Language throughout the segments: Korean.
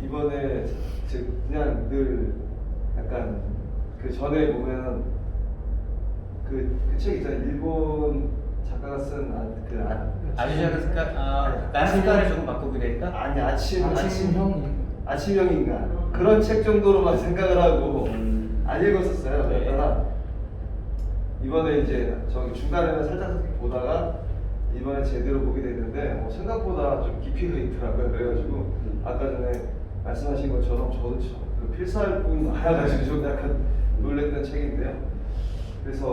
이번에 그냥 늘 약간 그 전에 보면 그 책 있잖아요. 일본 작가가 쓴 아주작가 나는 습관을 조금 바꾸기로 했다. 아니 아침형 아침형인가 그런 책 정도로만 생각을 하고 안 읽었었어요. 네. 그러다가 이번에 이제 저기 중간에는 살짝 보다가 이번에 제대로 보게 됐는데 생각보다 좀 깊이가 있더라고요. 그래가지고 아까 전에 말씀하신 것처럼 저도 그 필사할뿐 알아가지고 좀 약간 놀랬던 책인데요. 그래서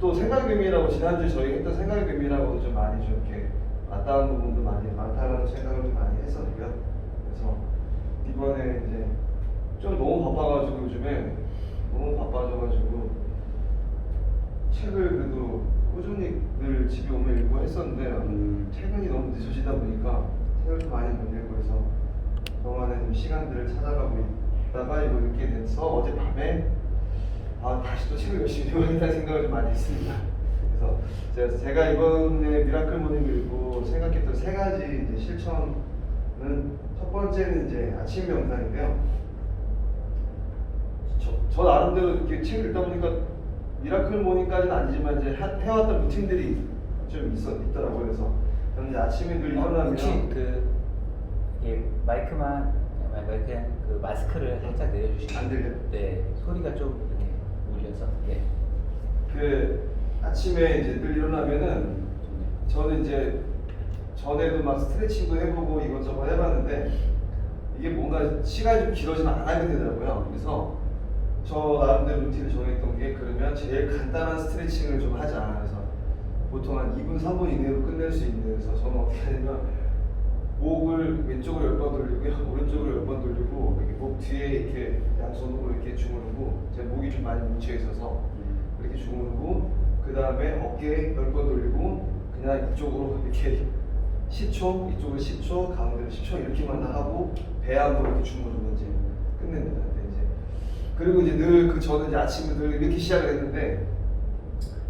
또 생각의 의미라고 지난주에 저희 했던 생각의 의미라고 좀 많이 좀 이렇게 맞닿은 부분도 많다는 생각을 좀 많이 했었고요. 그래서 이번에 이제 좀 너무 바빠가지고 요즘에 너무 바빠져가지고 책을 그래도 꾸준히 늘 집에 오면 읽고 했었는데 최근이 너무 늦어지다 보니까 책을 좀 많이 못 읽고 해서 저만의 좀 시간들을 찾아가고 있다가 이거 읽게 돼서 어젯밤에 다시 또 책을 열심히 읽어야겠다는 생각을 좀 많이 했습니다. 그래서 제가 이번에 미라클 모닝을 읽고 생각했던 세 가지 이제 실천은 첫 번째는 이제 아침 명상인데요. 저 나름대로 이렇게 책을 읽다 보니까 미라클 모닝까지는 아니지만 이제 해왔던 루틴들이 좀 있더라고요. 그래서 저는 이제 아침에 늘 일어나면 혹시 마이크만 그 마스크를 살짝 내려주시면 안 들려요? 네, 소리가 좀 이렇게 울려서 네. 그 아침에 이제 늘 일어나면은 저는 이제 전에도 막 스트레칭도 해보고 이것저것 해봤는데 이게 뭔가 시간이 좀 길어지면 안 하게 되더라고요. 그래서 저 나름대로 루틴을 정했던 게 그러면 제일 간단한 스트레칭을 좀 하자. 그래서 보통 한 2분, 3분 이내로 끝낼 수 있는. 그래서 저는 어떻게 하냐면 목을 왼쪽으로 10번 돌리고요, 오른쪽으로 10번 돌리고 이렇게 목 뒤에 이렇게 양손으로 이렇게 주무르고 제 목이 좀 많이 뭉쳐 있어서 이렇게 주무르고 그 다음에 어깨 10번 돌리고 그냥 이쪽으로 이렇게 10초, 이쪽으로 10초, 가운데로 10초 이렇게만 하고 배 한번 이렇게 주무르고 이제 끝냅니다. 그리고 이제 늘 저는 이제 아침에 늘 이렇게 시작을 했는데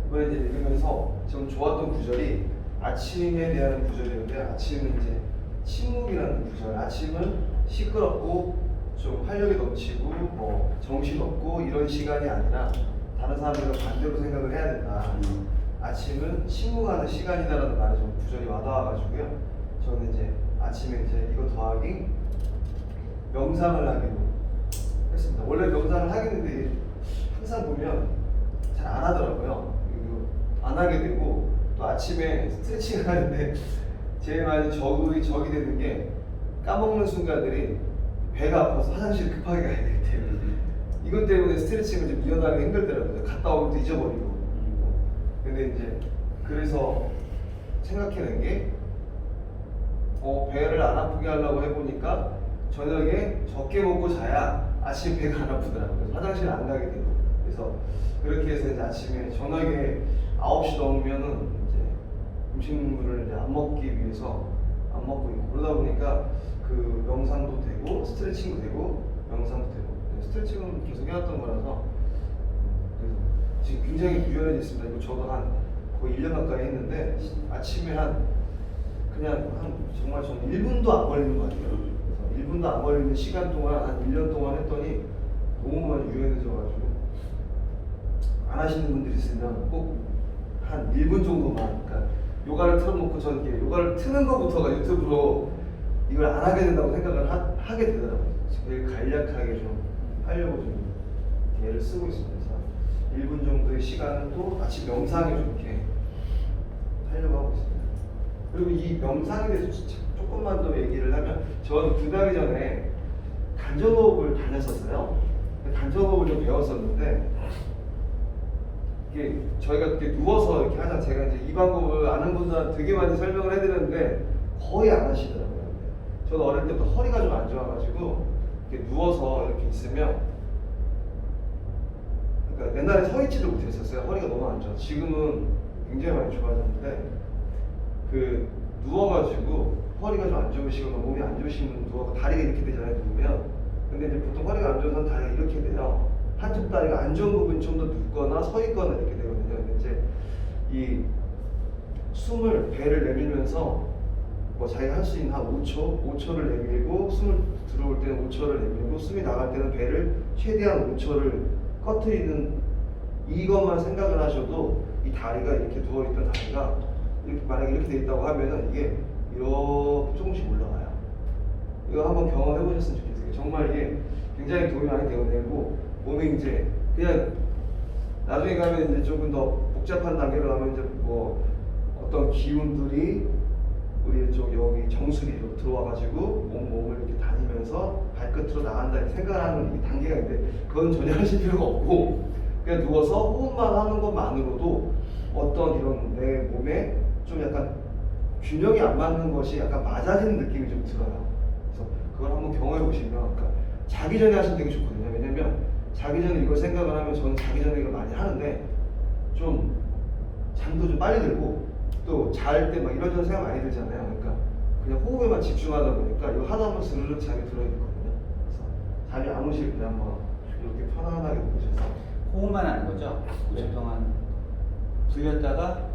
이번에 이제 읽으면서 좀 좋았던 구절이 아침에 대한 구절이었는데 아침은 이제 침묵이라는 구절. 아침은 시끄럽고 좀 활력이 넘치고 뭐 정신없고 이런 시간이 아니라 다른 사람들과 반대로 생각을 해야 된다. 아침은 침묵하는 시간이다라는 말이 좀 구절이 와닿아가지고요. 저는 이제 아침에 이제 이거 더하기 명상을 하기로 했습니다. 원래 명상을 하겠는데 항상 보면 잘 안 하더라고요. 안 하게 되고 또 아침에 스트레칭을 하는데 제일 많이 적이 되는 게 까먹는 순간들이 배가 아파서 화장실 급하게 가야 될 때 이것 때문에 스트레칭을 좀 이어나가기 힘들더라고요. 갔다 오면 또 잊어버리고. 근데 이제 그래서 생각해낸 게 배를 안 아프게 하려고 해보니까 저녁에 적게 먹고 자야 아침에 배가 안 아프더라고요. 그래서 화장실 안 가게 되고. 그래서 그렇게 해서 이제 아침에 저녁에 9시 넘으면은 이제 음식물을 이제 안 먹기 위해서 안 먹고 있고 그러다 보니까 그 명상도 되고 스트레칭도 되고 명상도 되고 스트레칭은 계속 해왔던 거라서 그래서 지금 굉장히 유연해졌습니다. 이거 저도 한 거의 1년 가까이 했는데 아침에 그냥 정말 저는 1분도 안 걸리는 것 같아요. 1분도 안 걸리는 시간 동안 한 1년 동안 했더니 너무 많이 유연해져가지고 안 하시는 분들이 있으면 꼭 한 1분 정도만 그러니까 요가를 틀어놓고 저는 이렇게 요가를 트는 것부터가 유튜브로 이걸 안 하게 된다고 생각을 하게 되더라고요. 되게 간략하게 좀 하려고 좀 애를 쓰고 있습니다. 그래서 1분 정도의 시간은 또 아침 명상에 좀 이렇게 하려고 하고 있습니다. 그리고 이 명상에 대해서 조금만 더 얘기를 하면 저는 2달 전에 단전호흡을 다녔었어요. 단전호흡을 좀 배웠었는데 이게 저희가 이렇게 누워서 이렇게 하자. 제가 이제 이 방법을 아는 분들한테 되게 많이 설명을 해드렸는데 거의 안 하시더라고요. 저도 어릴 때부터 허리가 좀 안 좋아가지고 이렇게 누워서 이렇게 있으면 그러니까 옛날에 서 있지를 못했었어요. 허리가 너무 안 좋아. 지금은 굉장히 많이 좋아졌는데 그 누워가지고 허리가 좀 안 좋으시거나 몸이 안 좋으신 분 누워서 다리가 이렇게 되잖아요. 누우면 근데 이제 보통 허리가 안 좋은 사람 다리가 이렇게 돼요. 한쪽 다리가 안 좋은 부분이 좀 더 눕거나 서 있거나 이렇게 되거든요. 근데 이제 이 숨을 배를 내밀면서 뭐 자기가 할 수 있는 한 5초를 내밀고 숨을 들어올 숨이 나갈 때는 배를 최대한 5초를 꺼트리는 이것만 생각을 하셔도 이 다리가 이렇게 누워있던 다리가 이렇게 만약에 이렇게 돼 있다고 하면은 이게 이렇게 조금씩 올라가요. 이거 한번 경험해 보셨으면 좋겠어요. 정말 이게 굉장히 도움이 많이 되고 몸이 이제 그냥 나중에 가면 이제 조금 더 복잡한 단계로 가면 이제 뭐 어떤 기운들이 우리 쪽 여기 정수리로 들어와가지고 몸을 이렇게 다니면서 발끝으로 나간다 이렇게 생각하는 이 단계가 있는데 그건 전혀 하실 필요가 없고 그냥 누워서 호흡만 하는 것만으로도 어떤 이런 내 몸에 좀 약간 균형이 안 맞는 것이 약간 맞아지는 느낌이 좀 들어요. 그래서 그걸 한번 경험해 보시면 그러니까 자기 전에 하시면 되게 좋거든요. 왜냐면 자기 전에 이걸 생각을 하면 저는 자기 전에 이걸 많이 하는데 좀 잠도 좀 빨리 들고 또 잘 때 막 이런저런 생각 많이 들잖아요. 그러니까 그냥 호흡에만 집중하다 보니까 이거 하다 보면 스르륵 잠이 들어있거든요. 그래서 잠이 안 오실 때 한번 이렇게 편안하게 누우셔서 호흡만 하는 거죠? 5초 동안 불렸다가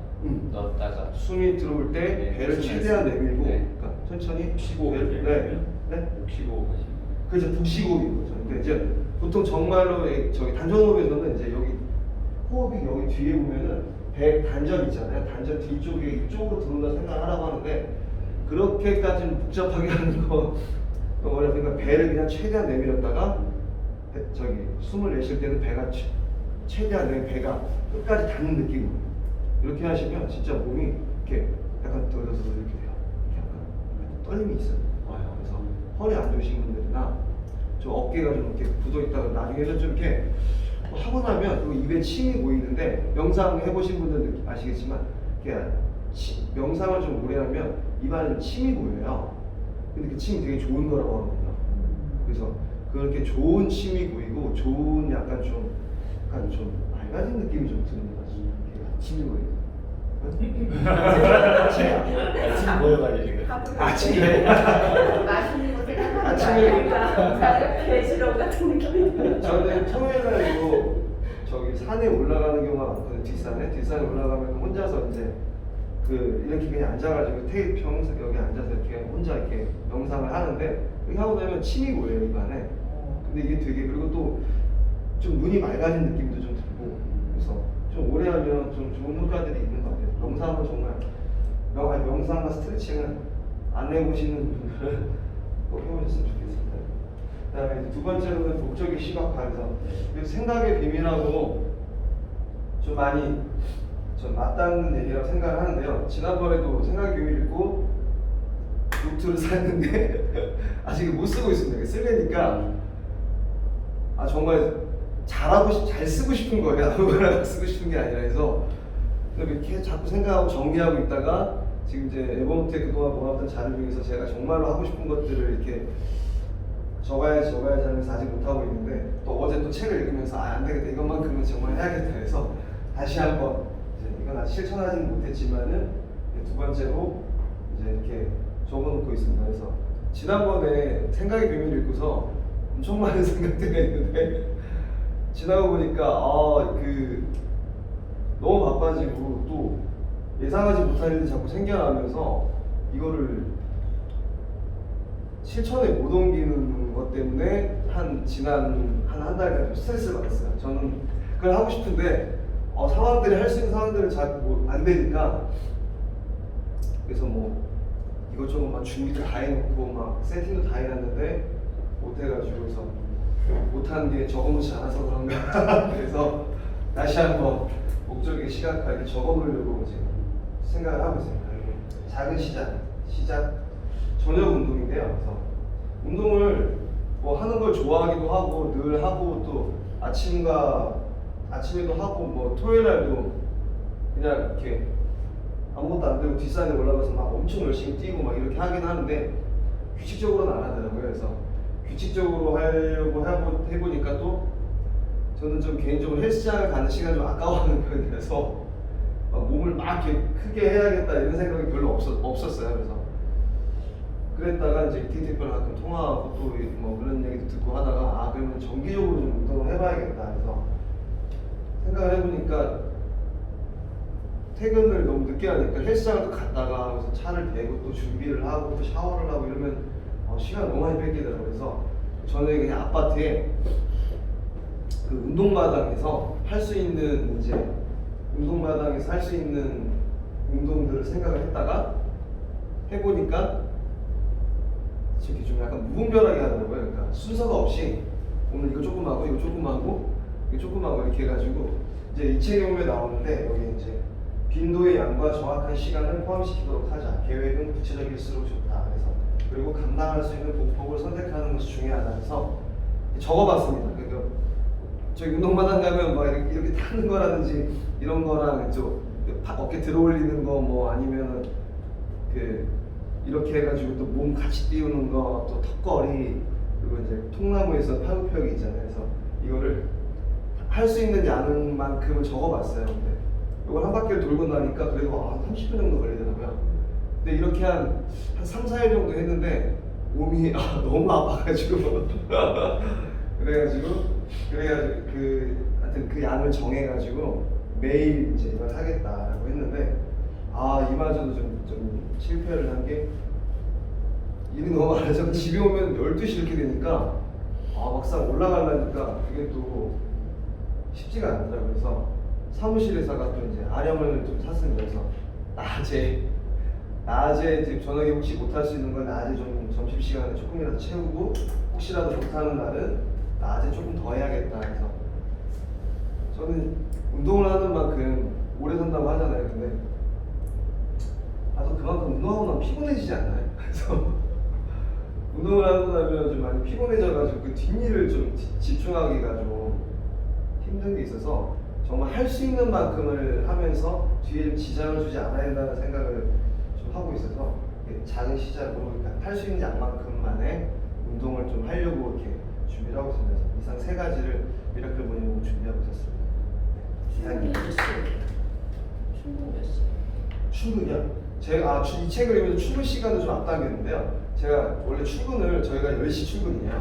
넣었다가 숨이 들어올 때 네, 배를 숨을 최대한 내밀고 네. 그러니까 천천히 쉬고 배를 네. 쉬고 하시면 그죠, 북시호흡인 거죠. 근데 이제 보통 정말로 저기 단전호흡에서는 이제 여기 호흡이 여기 뒤에 보면은 배 단전 있잖아요. 단전 뒤쪽에 이쪽으로 들어온다 생각하라고 하는데 그렇게까지는 복잡하게 하는 거 뭐냐 그러니까 배를 그냥 최대한 내밀었다가 저기 숨을 내쉴 때는 배가 최대한 내 배가 끝까지 닿는 느낌으로 이렇게 하시면 진짜 몸이 이렇게 약간 돌려서 이렇게 돼요. 이렇게 약간 떨림이 있어요. 와요. 그래서 허리 안 좋으신 분들이나 좀 어깨가 좀 이렇게 굳어 있다가 나중에는 좀 이렇게 하고 나면 그 입에 침이 보이는데 명상 해보신 분들은 아시겠지만 이렇게 명상을 좀 오래 하면 입안에 좀 침이 보여요. 근데 그 침이 되게 좋은 거라고 하거든요. 그래서 그렇게 좋은 침이 보이고 좋은 약간 좀 맑아진 느낌이 좀 드는 것 같아요. 침이 보이고. 지금 모여가지고 지금 아침에 맛있는 거 생각하는 거 아침에 아닐까? 배시러 같은 느낌이. 저는 토요일 날이고 저기 산에 올라가는 경우가 많거든요. 뒷산에 올라가면 혼자서 이제 그 이렇게 그냥 앉아가지고 평소 여기 앉아서 이렇게 혼자 이렇게 명상을 하는데 이렇게 하고 나면 침이 고여요 입안에. 근데 이게 되게 그리고 또 좀 눈이 맑아진 느낌도 좀 들고 그래서 좀 오래 하면 좀 좋은 효과들이 있는 것 같아요. 명상은 정말 명상과 스트레칭은 안 해보시는 분들은 꼭 해보셨으면 좋겠습니다. 그다음에 두 번째로는 목적의 시각화에서 생각의 비밀하고 좀 많이 좀 맞닿는 얘기라고 생각을 하는데요. 지난번에도 생각의 비밀 읽고 노트를 샀는데 아직 못 쓰고 있습니다. 쓰려니까 정말 잘 쓰고 싶은 거예요. 아무거나 쓰고 싶은 게 아니라 해서 이렇게 자꾸 생각하고 정리하고 있다가 지금 이제 에버노트에 그동안 모았던 자료 중에서 제가 정말로 하고 싶은 것들을 이렇게 적어야지 하면서 아직 못하고 있는데 또 어제 또 책을 읽으면서 안 되겠다 이것만큼은 정말 해야겠다 해서 다시 한번 이제 이건 아직 실천하지는 못했지만은 두 번째로 이제 이렇게 적어놓고 있습니다. 그래서 지난번에 생각의 비밀을 읽고서 엄청 많은 생각들이 있는데 지나고 보니까 너무 바빠지고 또 예상하지 못한 일이 자꾸 생겨나면서 이거를 실천에 못 옮기는 것 때문에 지난 한 달간 좀 스트레스를 받았어요. 저는 그걸 하고 싶은데 상황들이 할 수 있는 상황들을 자꾸 안 되니까 그래서 뭐 이것저것 막 준비도 다 해놓고 막 세팅도 다 해놨는데 못 해가지고 그래서 못한 게 적어놓지 않아서 그런가 그래서 다시 한번 목적의 시각화 이렇게 적어놓으려고 지금 생각을 하고 있습니다. 작은 시작 저녁 운동인데요. 그래서 운동을 뭐 하는 걸 좋아하기도 하고 늘 하고 또 아침에도 하고 뭐 토요일 날도 그냥 이렇게 아무것도 안 되고 뒷산에 올라가서 막 엄청 열심히 뛰고 막 이렇게 하긴 하는데 규칙적으로는 안 하더라고요. 그래서 규칙적으로 하려고 해보니까 또 저는 좀 개인적으로 헬스장을 가는 시간이 좀 아까워하는 편이라서 몸을 막 이렇게 크게 해야겠다 이런 생각이 별로 없었어요. 그래서 그랬다가 이제 이티티표를 가끔 통화하고 또 뭐 그런 얘기도 듣고 하다가 그러면 정기적으로 좀 운동을 해봐야겠다 해서 생각을 해보니까 퇴근을 너무 늦게 하니까 헬스장을 또 갔다가 그래서 차를 대고 또 준비를 하고 또 샤워를 하고 이러면 시간 너무 많이 뺏기더라고요. 그래서 저는 그냥 아파트에 그 운동마당에서 할 수 있는 이제 운동마당에서 할 수 있는 운동들을 생각을 했다가 해보니까 이렇게 좀 약간 무분별하게 하더라고요. 그러니까 순서가 없이 오늘 이거 조금 하고 이거 조금 하고 이거 조금 하고 이렇게 해가지고 이제 이 책에 보면 나오는데 여기 이제 빈도의 양과 정확한 시간을 포함시키도록 하자. 계획은 구체적일수록 좋다. 그래서 그리고 감당할 수 있는 보폭을 선택하는 것이 중요하다. 해서 적어봤습니다. 그러니까 저희 운동마당 가면 막 이렇게 타는 거라든지 이런 거랑 좀 어깨 들어올리는 거 뭐 아니면은 그 이렇게 해가지고 또 몸 같이 띄우는 거 또 턱걸이 그리고 이제 통나무에서 파우펴기 있잖아요. 그래서 이거를 할 수 있는 양만큼을 적어봤어요. 근데 이걸 한 바퀴를 돌고 나니까 그래도 30분 정도 걸리더라고요. 근데 이렇게 한 3, 4일 정도 했는데 몸이 너무 아파가지고 그래가지고 하여튼 그 양을 정해가지고 매일 이제 이걸 하겠다라고 했는데 이마저도 좀 실패를 한 게 일이 너무 많아서 집에 오면 12시 이렇게 되니까 막상 올라가려니까 그게 또 쉽지가 않더라고요. 그래서 사무실에다가 또 이제 아령을 좀 샀습니다. 그래서 낮에 이제 저녁에 혹시 못할 수 있는 건 낮에 좀 점심시간에 조금이라도 채우고 혹시라도 못하는 날은 낮에 조금 더 해야겠다 해서 저는 운동을 하는 만큼 오래 산다고 하잖아요. 근데 또 그만큼 운동하고 나면 피곤해지지 않나요? 그래서 운동을 하고 나면 좀 많이 피곤해져가지고 그 뒷일을 좀 집중하기가 좀 힘든 게 있어서 정말 할 수 있는 만큼을 하면서 뒤에 좀 지장을 주지 않아야 된다는 생각을 좀 하고 있어서 작은 시작으로 할 수 있는 양만큼만의 운동을 좀 하려고 이렇게 준비를 하고 있습니다. 이상 3가지를 미라클 모닝으로 준비하고 있었습니다. 출근이 몇 시예요? 출근 몇 시? 출근이요? 제가 이 책을 읽으면서 출근 시간을 좀 앞당겼는데요. 제가 원래 출근을 저희가 10시 출근이에요.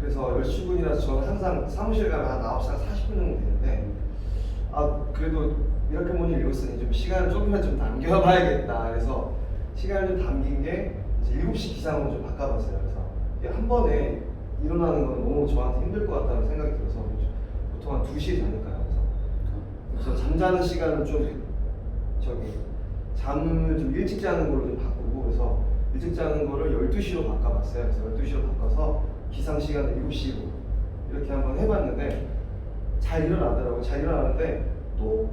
그래서 10시 출근이라서 저는 항상 사무실 가면 한 9시 한 40분 정도 되는데 그래도 미라클 모닝 읽었으니 좀 시간을 조금만 좀 남겨봐야겠다. 그래서 시간을 좀 담긴 게 이제 7시 기상으로 좀 바꿔봤어요. 그래서 이게 한 번에 일어나는 건 너무 저한테 힘들 것 같다는 생각이 들어서 보통 한 2시에 자니까요. 그래서 잠자는 시간을 좀 잠을 좀 일찍 자는 걸로 좀 바꾸고 그래서 일찍 자는 거를 12시로 바꿔봤어요. 그래서 12시로 바꿔서 기상 시간을 7시로 이렇게 한번 해봤는데 잘 일어나더라고요. 잘 일어나는데 또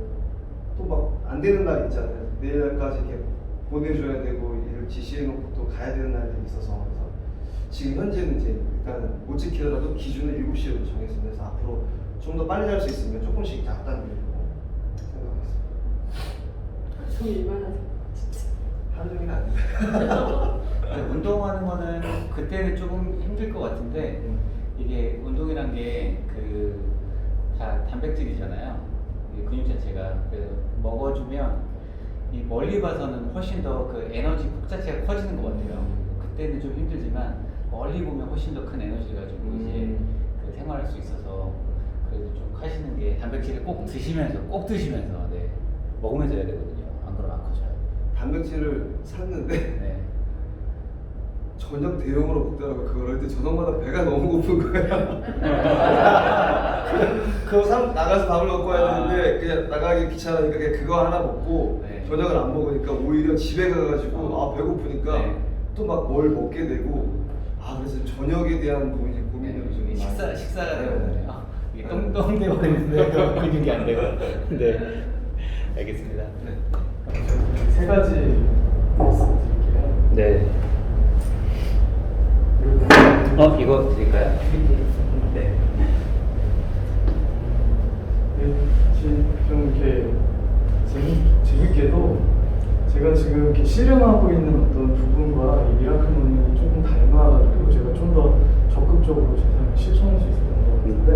막 안 되는 날 있잖아요. 내일까지 이렇게 보내줘야 되고 일을 지시해놓고 또 가야 되는 날들이 있어서 그래서 지금 현재는 이제 일단 못 지키더라도 기준을 7시로 정했습니다. 그래서 앞으로 좀 더 빨리 잘 수 있으면 조금씩 이제 앞당기려고 생각하겠습니다. 좀 일만하죠. 하루 종일 안 돼요. 운동하는 거는 그때는 조금 힘들 것 같은데 이게 운동이란 게 다 단백질이잖아요. 근육 자체가 그래서 먹어주면 이 멀리 봐서는 훨씬 더 그 에너지 폭 자체가 커지는 것 같아요. 그때는 좀 힘들지만 멀리 보면 훨씬 더 큰 에너지를 가지고 이제 생활할 수 있어서 그래도 좀 하시는 게 단백질을 꼭 드시면서 네, 먹으면서 해야 되거든요. 안 그러면 안 커져요. 단백질을 샀는데 네. 저녁 대용으로 먹더라고요. 그걸 할 때 저녁마다 배가 너무 고픈 거예요. 나가서 밥을 먹고 와야 되는데 그냥 나가기 귀찮으니까 그냥 그거 하나 먹고 네. 저녁을 안 먹으니까 오히려 집에 가가지고 배고프니까 네. 또 막 뭘 먹게 되고 그래서 저녁에 대한 고민을 좀 많이 식사가 네. 되거든요. 이게 똥똥 되고 있는데 근육이 안 되고. 네. 알겠습니다. 네. 3가지 말씀드릴게요. 네. 이거 드릴까요? 네. 사실 좀 이렇게 재밌게도 제가 지금 이렇게 실현하고 있는 어떤 부분과 이 미라클 모닝이 조금 닮아가지고 제가 좀 더 적극적으로 제 삶에 실천할 수 있었던 것 같은데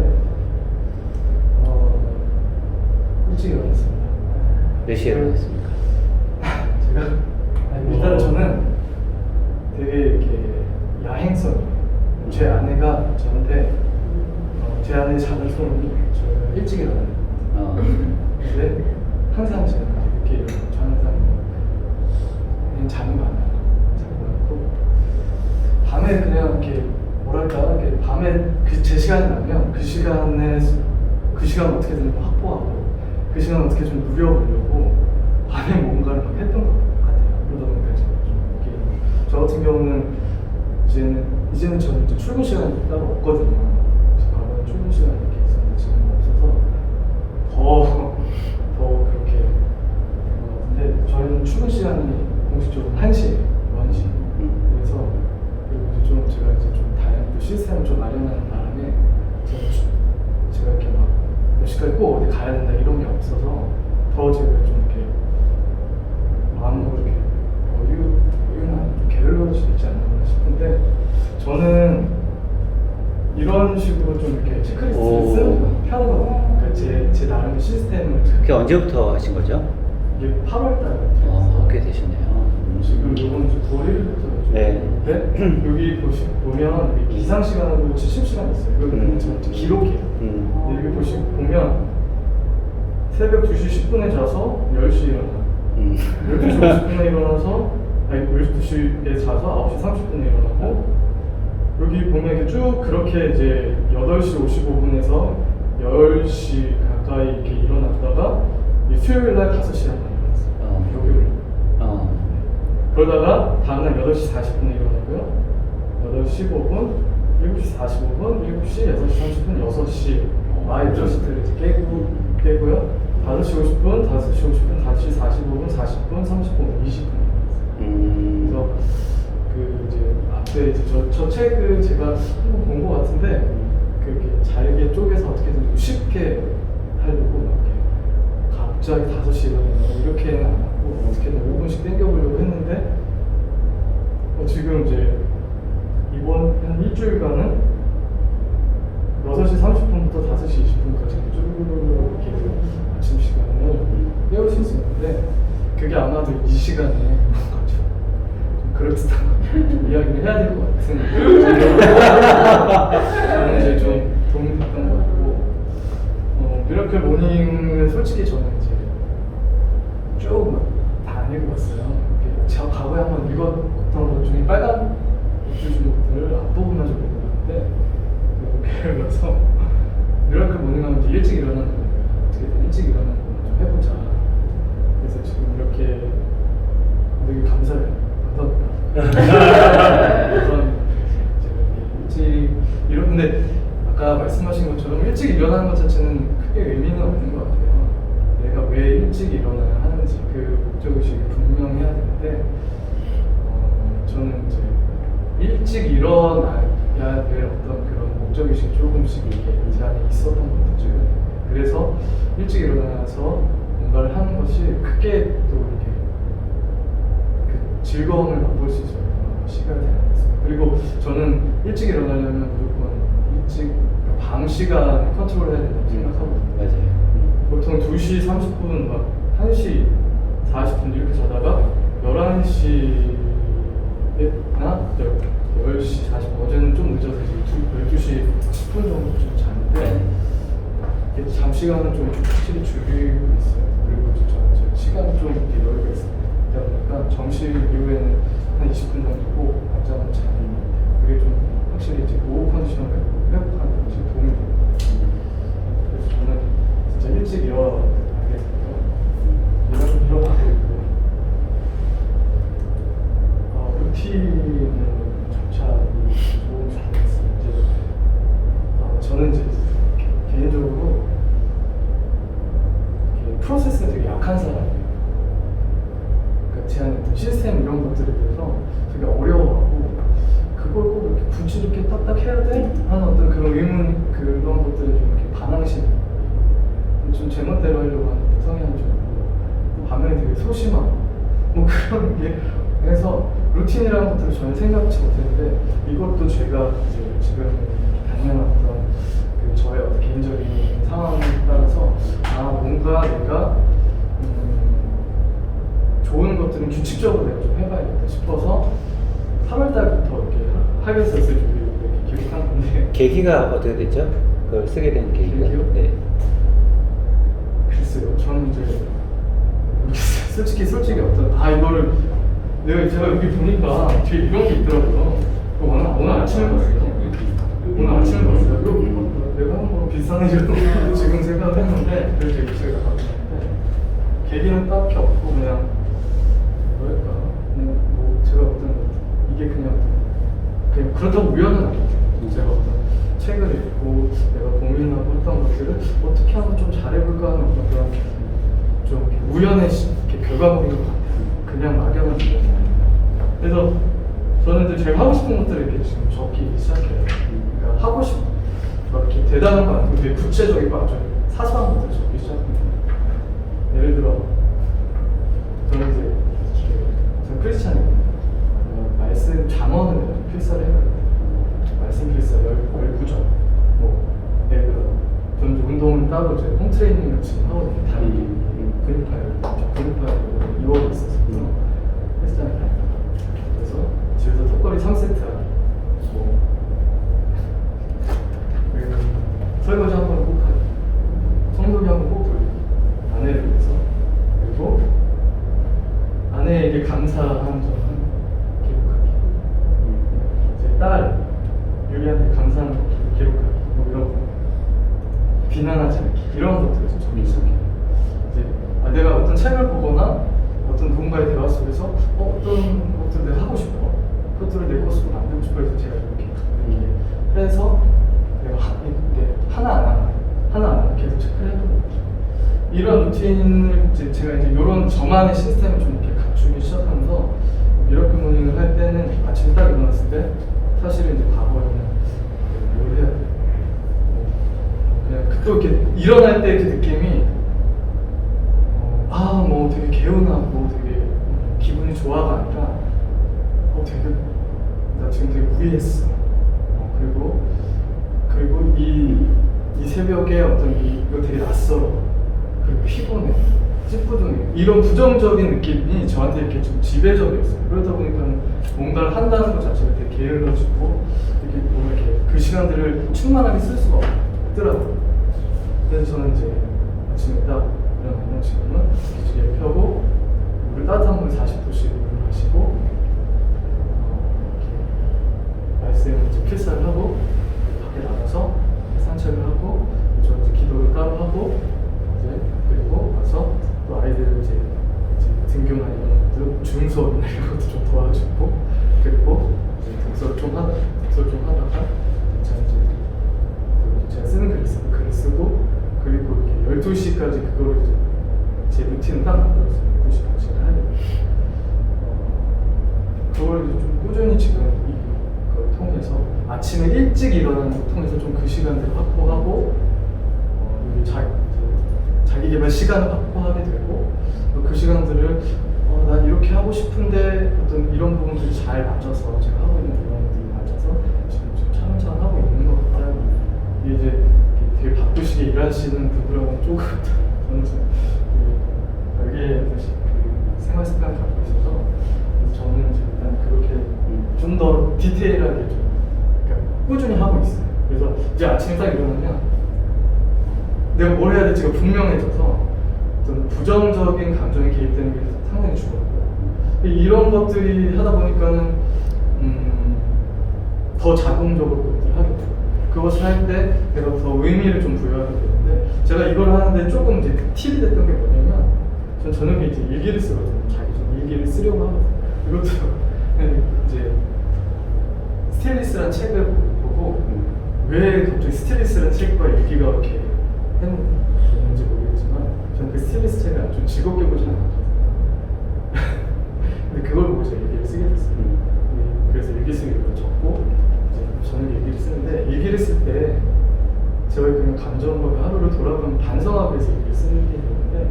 일찍 일어났습니다. 몇 시에 일어났습니까? 일단 저는 되게 이렇게 야행성이에요. 제 아내가 저한테 제 아내 자는 손이 저희가 일찍 일어나요. 근데 항상 제가 늦게 일어나고 저 항상 그냥 자는 거 아니에요. 자고 나고 밤에 그냥 이렇게 뭐랄까 이렇게 밤에 제 시간이 나면 그 시간을 어떻게든 확보하고 그 시간 어떻게 좀 누려보려고 밤에 뭔가를 막 했던 것 같아요. 그러다 보니까 이제 좀 이렇게 저 같은 경우는 이제는 저는 이제 출근 시간이 따로 없거든요. 그래서 과거에 출근 시간이 이렇게 있었는데 지금 없어서 더 그렇게 된 것 같은데 저희는 출근 시간이 공식적으로 1시예요. 1시. 그래서 그리고 이제 좀 제가 이제 좀 다양한 시스템을 좀 마련하는 바람에 제가 이렇게 막 몇 시까지 꼭 어디 가야 된다 이런 게 없어서 더 제가 좀 이렇게 마음으로 이렇게 여유는 좀 게을러질 수 있지 않나 싶은데 저는 이런 식으로 좀 이렇게 체크리스트를 쓰는 편이거든요. 그러니까 제 나름의 시스템을 그게 언제부터 하신 거죠? 이게 8월 달부터 꽤 되셨네요. 지금 요건 이제 9월 1일부터 네. 여기 보면 여기 기상 시간하고 취침 시간이 있어요. 여기 저 기록이에요. 근데 여기 보면 새벽 2시 10분에 자서 10시에 일어나. 12시 50분에 일어나서 12시에 자서 9시 30분에 일어나고 여기 보면 이렇게 쭉 그렇게 이제 8시 55분에서 10시 가까이 이렇게 일어났다가 수요일 날 5시에 한번 일어났어요. 목요일. 그러다가 다음날 8시 40분에 일어나고요. 8시 15분, 7시 45분, 7시, 6시 30분, 6시 마이브러시트를 이제 깨고요. 5시 50분, 5시 50분, 5시 45분, 40분, 30분, 20분. 그래서 그 이제 앞에 이제 저 책을 제가 한번 본 것 같은데 그렇게 잘게 쪼개서 어떻게든 좀 쉽게 하려고 막 이렇게 갑자기 5시에 일어나고 이렇게는 안 하고 어떻게든 5분씩 당겨보려고 했는데 지금 이제 이번 한 일주일간은 6시 30분부터 5시 20분까지 쭉 이렇게 아침 시간을 때울 수 있었는데 그게 아마도 이 시간에 뭔가 좀 그럴듯한 이야기를 해야 될 것 같은 저는 이제 좀 도움이 됐던 것 같고 미라클 모닝은 솔직히 저는 이제 쭉 다 안 읽어봤어요. 제가 과거에 한번 읽었던 것 중에 빨간 목줄 주목들을 앞부분만 좀 읽어봤는데 못 읽어서 미라클 모닝 하면 이제 일찍 일어나는 거예요. 어떻게든 일찍 일어나는 거 좀 해보자. 그래서 지금 이렇게 되게 감사해요. 감사합니다. 제가 일찍 근데 아까 말씀하신 것처럼 일찍 일어나는 것 자체는 크게 의미는 없는 것 같아요. 내가 왜 일찍 일어나야 하는지 그 목적의식이 분명해야 되는데 저는 이제 일찍 일어나야 될 어떤 그런 목적의식이 조금씩 이렇게 제 안에 있었던 것들 중에 그래서 일찍 일어나서 뭔가를 하는 것이 크게 또 이렇게 그 즐거움을 맛볼 수 있어요. 시간이 되는 것 같습니다. 그리고 저는 일찍 일어나려면 무조건 일찍 방 시간 컨트롤 해야 된다고 생각하거든요. 맞아요. 보통 2시 30분, 막 1시 40분 이렇게 자다가 11시나 10시 40분 어제는 좀 늦어서 12시 10분 정도 좀 자는데 이게 잠 시간은 좀 확실히 줄이고 있어요. 그리고 저는 이제 시간이 좀 이렇게 여유가 있다 보니까 점심 이후에는 한 20분 정도고 낮잠을 자는 것 같아요. 그게 좀 확실히 이제 오후 컨디션을 회복하는 데 도움이 됩니다. 그래서 저는 진짜 일찍 일어나겠고요. 일어나고 있고 루틴은 점차 좋은 잘했어요. 이제 저는 이제 개인적으로 프로세스에 되게 약한 사람이에요. 그러니까 제 안에 어떤 시스템 이런 것들에 대해서 되게 어려워하고 그걸 꼭 이렇게 굳이 이렇게 딱딱 해야 돼? 하는 어떤 그런 의문 그런 것들에 좀 이렇게 반항심 좀 제멋대로 하려고 하는 성향이 좀 있고 또 반면에 되게 소심하고 뭐 그런 게 해서 루틴이라는 것들을 전혀 생각지 못했는데 이것도 제가 이제 지금 당면했던 그 저의 어떤 개인적인 상황에 따라서 뭔가 내가 좋은 것들은 규칙적으로 내가 좀 해봐야겠다 싶어서 3월 달부터 이렇게 하겠었을 준비를 이렇게 기록한 건데 계기가 어떻게 됐죠? 그걸 쓰게 된 계기가? 계기요? 네. 글쎄요. 저는 이제 솔직히 어떤 이거를 제가 여기 보니까 뒤에 이런 게 있더라고요. 오늘 아침에 봤어요. 오늘 아침에 이상해지려고 지금 생각을 했는데 그렇게 입술이 나왔는데 계기는 딱히 없고 그냥 뭐랄까 그냥 뭐 제가 어떤 이게 그냥 그렇다고 우연은 아니죠. 제가 어떤 책을 읽고 내가 고민하고 했던 것들을 어떻게 하면 좀 잘해볼까 하는 어떤 그런 좀 이렇게 우연의 이렇게 결과물인 것 같아요. 그냥 막연한 우연이 아니라. 그래서 저는 이제 제가 하고 싶은 것들을 이렇게 지금 적기 시작해요. 그러니까 하고 싶은 막 이렇게 대단한 거 아니고 되게 구체적이고 아주 사소한 것들 적기 시작합니다. 예를 들어 저는 이제 저는 크리스찬이거든요. 말씀 잠언을 필사를 해요. 말씀 필사 19점. 뭐 예를 들어 저는 이제 운동을 따로 이제 홈트레이닝을 지금 하거든요. 다리 근육파열 2월에 있어서 헬스장에 다녔다가 그래서 집에서 턱걸이 3세트 하기 뭐 그리고 설거지 한 번 꼭 하기 청소기 한 번 꼭 돌리기 아내를 위해서 그리고 아내에게 감사한 점은 기록하기 제 딸 유리한테 감사한 거 기록하기 뭐 이런 거 비난하지 않기 이런 것들을 좀 적기 시작해요. 이제 내가 어떤 책을 보거나 어떤 누군가의 대화 속에서 어떤 것들 내가 하고 싶어 그것들을 내 것으로 만들고 싶어 해서 제가 이렇게 해서 내가 하나 계속 체크를 해보는 거죠. 이런 루틴을 제가 이제 이런 저만의 시스템을 좀 이렇게 갖추기 시작하면서 미러클 모닝을 할 때는 아침에 딱 일어났을 때 사실은 이제 과거에는 뭘 해야 돼? 그냥 또 이렇게 일어날 때 그 느낌이 뭐 되게 개운하고 되게 기분이 좋아가 아니라 되게 나 지금 되게 무리했어. 그리고 이 새벽에 어떤 이거 되게 낯설어. 그리고 피곤해. 찌뿌둥해. 이런 부정적인 느낌이 저한테 이렇게 좀 지배적이었어요. 그러다 보니까 뭔가를 한다는 것 자체가 되게 게을러지고 이렇게 뭔가 이렇게 그 시간들을 충만하게 쓸 수가 없더라고요. 그래서 저는 이제 아침에 딱 일어나면 지금은 기지개를 펴고 물을 따뜻한 물 40도씩 물을 마시고 말씀을 이제 필사를 하고 밖에 나가서 산책을 하고 저 이제 기도를 따로 하고 이제 그리고 와서 또 아이들을 이제 등교나 이런 것들 중수업이나 이런 것도 좀 도와주고 그리고 이제 독서를 좀 하다가 제가 쓰는 글을 쓰고 그리고 이렇게 12시까지 그거를 이제 제 루틴을 딱 만들었어요. 12시까지 하려고. 그걸 이제 좀 꾸준히 지금 이걸 통해서 아침에 일찍 일어나는 걸 통해서 좀 그 시간들을 확보하고 자기 개발 시간을 확보하게 되고 그 시간들을 난 이렇게 하고 싶은데 어떤 이런 부분들이 잘 맞춰서 제가 하고 있는 부분들이 맞춰서 지금 차근차근 하고 있는 것 같아요. 이게 이제 되게 바쁘시게 일하시는 분들하고는 조금 별개의 생활 습관을 갖고 있어서 저는 일단 그렇게 좀 더 디테일하게 그러니까 꾸준히 하고 있어요. 그래서 이제 아침에 딱 일어나면 내가 뭘 해야 될지가 분명해져서 어떤 부정적인 감정이 개입되는 게 상당히 줄었고 이런 것들이 하다 보니까는 더 자동적으로 그것들을 하게 돼요. 그것을 할 때 내가 더 의미를 좀 부여하게 되는데 제가 이걸 하는데 조금 이제 팁이 됐던 게 뭐냐면 전 저녁에 이제 일기를 쓰거든요. 자기 전 일기를 쓰려고 하거든요. 이것도 이제 스틸리스라는 책을 보고 왜 갑자기 스틸리스라는 책과 일기가 이렇게 했는지 모르겠지만 저는 그 스틸리스 책을 아주 즐겁게 보지 않았거든요. 근데 그걸 보고 제가 일기를 쓰게 됐어요. 그래서 일기 쓰기를 적고 이제 저는 일기를 쓰는데 일기를 쓸 때 저의 그냥 감정과 하루를 돌아보면 반성하기 위해서 일기를 쓰는 게 있는데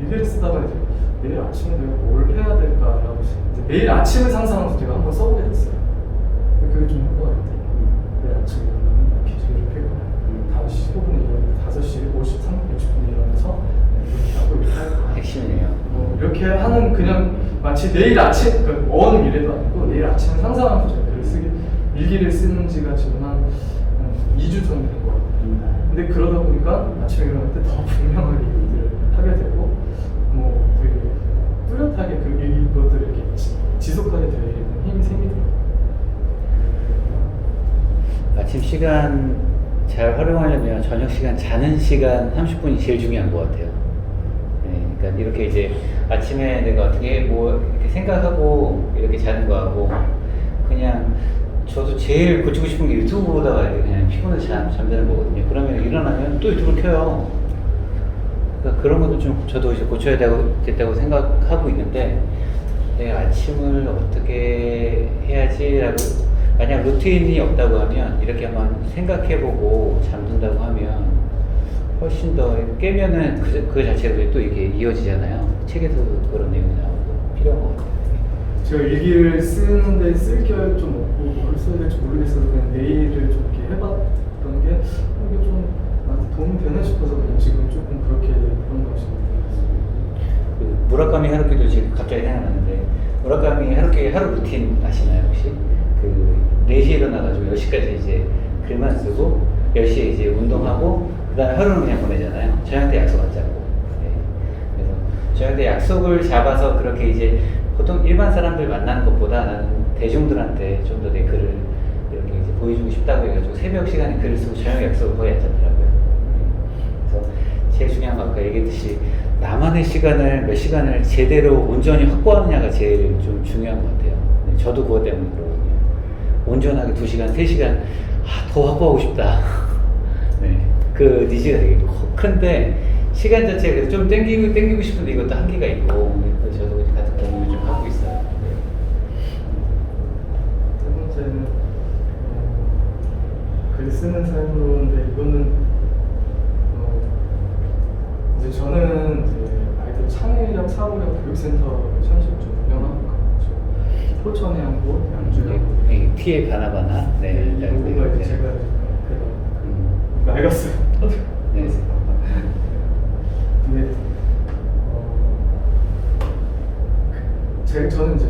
일기를 쓰다가 이제 내일 아침에 내가 뭘 해야 될까라고 이제 내일 아침을 상상하면서 제가 한번 써보게 됐어요. 그게 좀 효과가 있더라고요. 내일 아침에 일어나면 기지개를 펴고 5시 15분에 일어나면 5시 53분 60분에 일어나서 이렇게 하고 이렇게 할 거야. 핵심이네요. 이렇게 하는 그냥 마치 내일 아침 그러니까 먼 미래도 아니고 내일 아침을 상상하면서 제가 일기를 쓰는 지가 지금 한 2주 정도 된 것 같아요. 근데 그러다 보니까 아침에 일어날 때 더 분명하게 일들을 하게 되고 뭐 되게 뚜렷하게 이것들을 이렇게 지속하게 되는 힘이 생기더라고요. 아침 시간 잘 활용하려면 저녁 시간 자는 시간 30분이 제일 중요한 것 같아요. 네, 그러니까 이렇게 이제 아침에 내가 어떻게 뭐 이렇게 생각하고 이렇게 자는 거하고 그냥 저도 제일 고치고 싶은 게 유튜브 보다가 그냥 피곤해서 잠드는 거거든요. 그러면 일어나면 또 유튜브를 켜요. 그러니까 그런 것도 좀 저도 이제 고쳐야 됐다고 생각하고 있는데 내가 아침을 어떻게 해야지라고 만약 루틴이 없다고 하면 이렇게 한번 생각해보고 잠든다고 하면 훨씬 더 깨면은 그 자체로 또 이게 이어지잖아요. 책에도 그런 내용이 나오고 필요한 것 같아요. 제가 일기를 쓰는데 쓸 겨를 좀 없고 뭘 써야 될지 모르겠어서 그냥 내일을 좀 이렇게 해봤던 게 이게 좀 나한테 도움이 되나 싶어서 그냥 지금 조금 그렇게 그런 것이 그 무라카미 하루키도 지금 갑자기 생각나는데 무라카미 하루키 하루 루틴 아시나요 혹시? 그 4시에 일어나가지고 10시까지 이제 글만 쓰고 10시에 이제 운동하고 그 다음에 하루는 그냥 보내잖아요. 저한테 약속 안 잡고. 네. 그래서 저한테 약속을 잡아서 그렇게 이제 보통 일반 사람들 만나는 것보다 나는 대중들한테 좀 더 내 글을 이렇게 이제 보여주고 싶다고 해가지고 새벽 시간에 글을 쓰고 저녁 약속을 거의 안 잡더라고요. 그래서 제일 중요한 건 아까 얘기했듯이 나만의 시간을 몇 시간을 제대로 온전히 확보하느냐가 제일 좀 중요한 것 같아요. 네, 저도 그것 때문에 그러거든요. 온전하게 2시간, 3시간 더 확보하고 싶다. 네, 그 니즈가 되게 큰데 시간 자체가 좀 땡기고 싶은데 이것도 한계가 있고 그래서 저도 같은 고민을 좀 하고 있어요. 네. 세 번째는 글 쓰는 삶으로인데 이거는 이제 저는 이제 아이들 창의력 사고력 교육센터를 현실 좀 운영하고 있거든요. 포천해안고 양주하고 이 티에 바나바나 네, 이 부분가 이제 제가 낡았어요. 네. 근데 저는 이제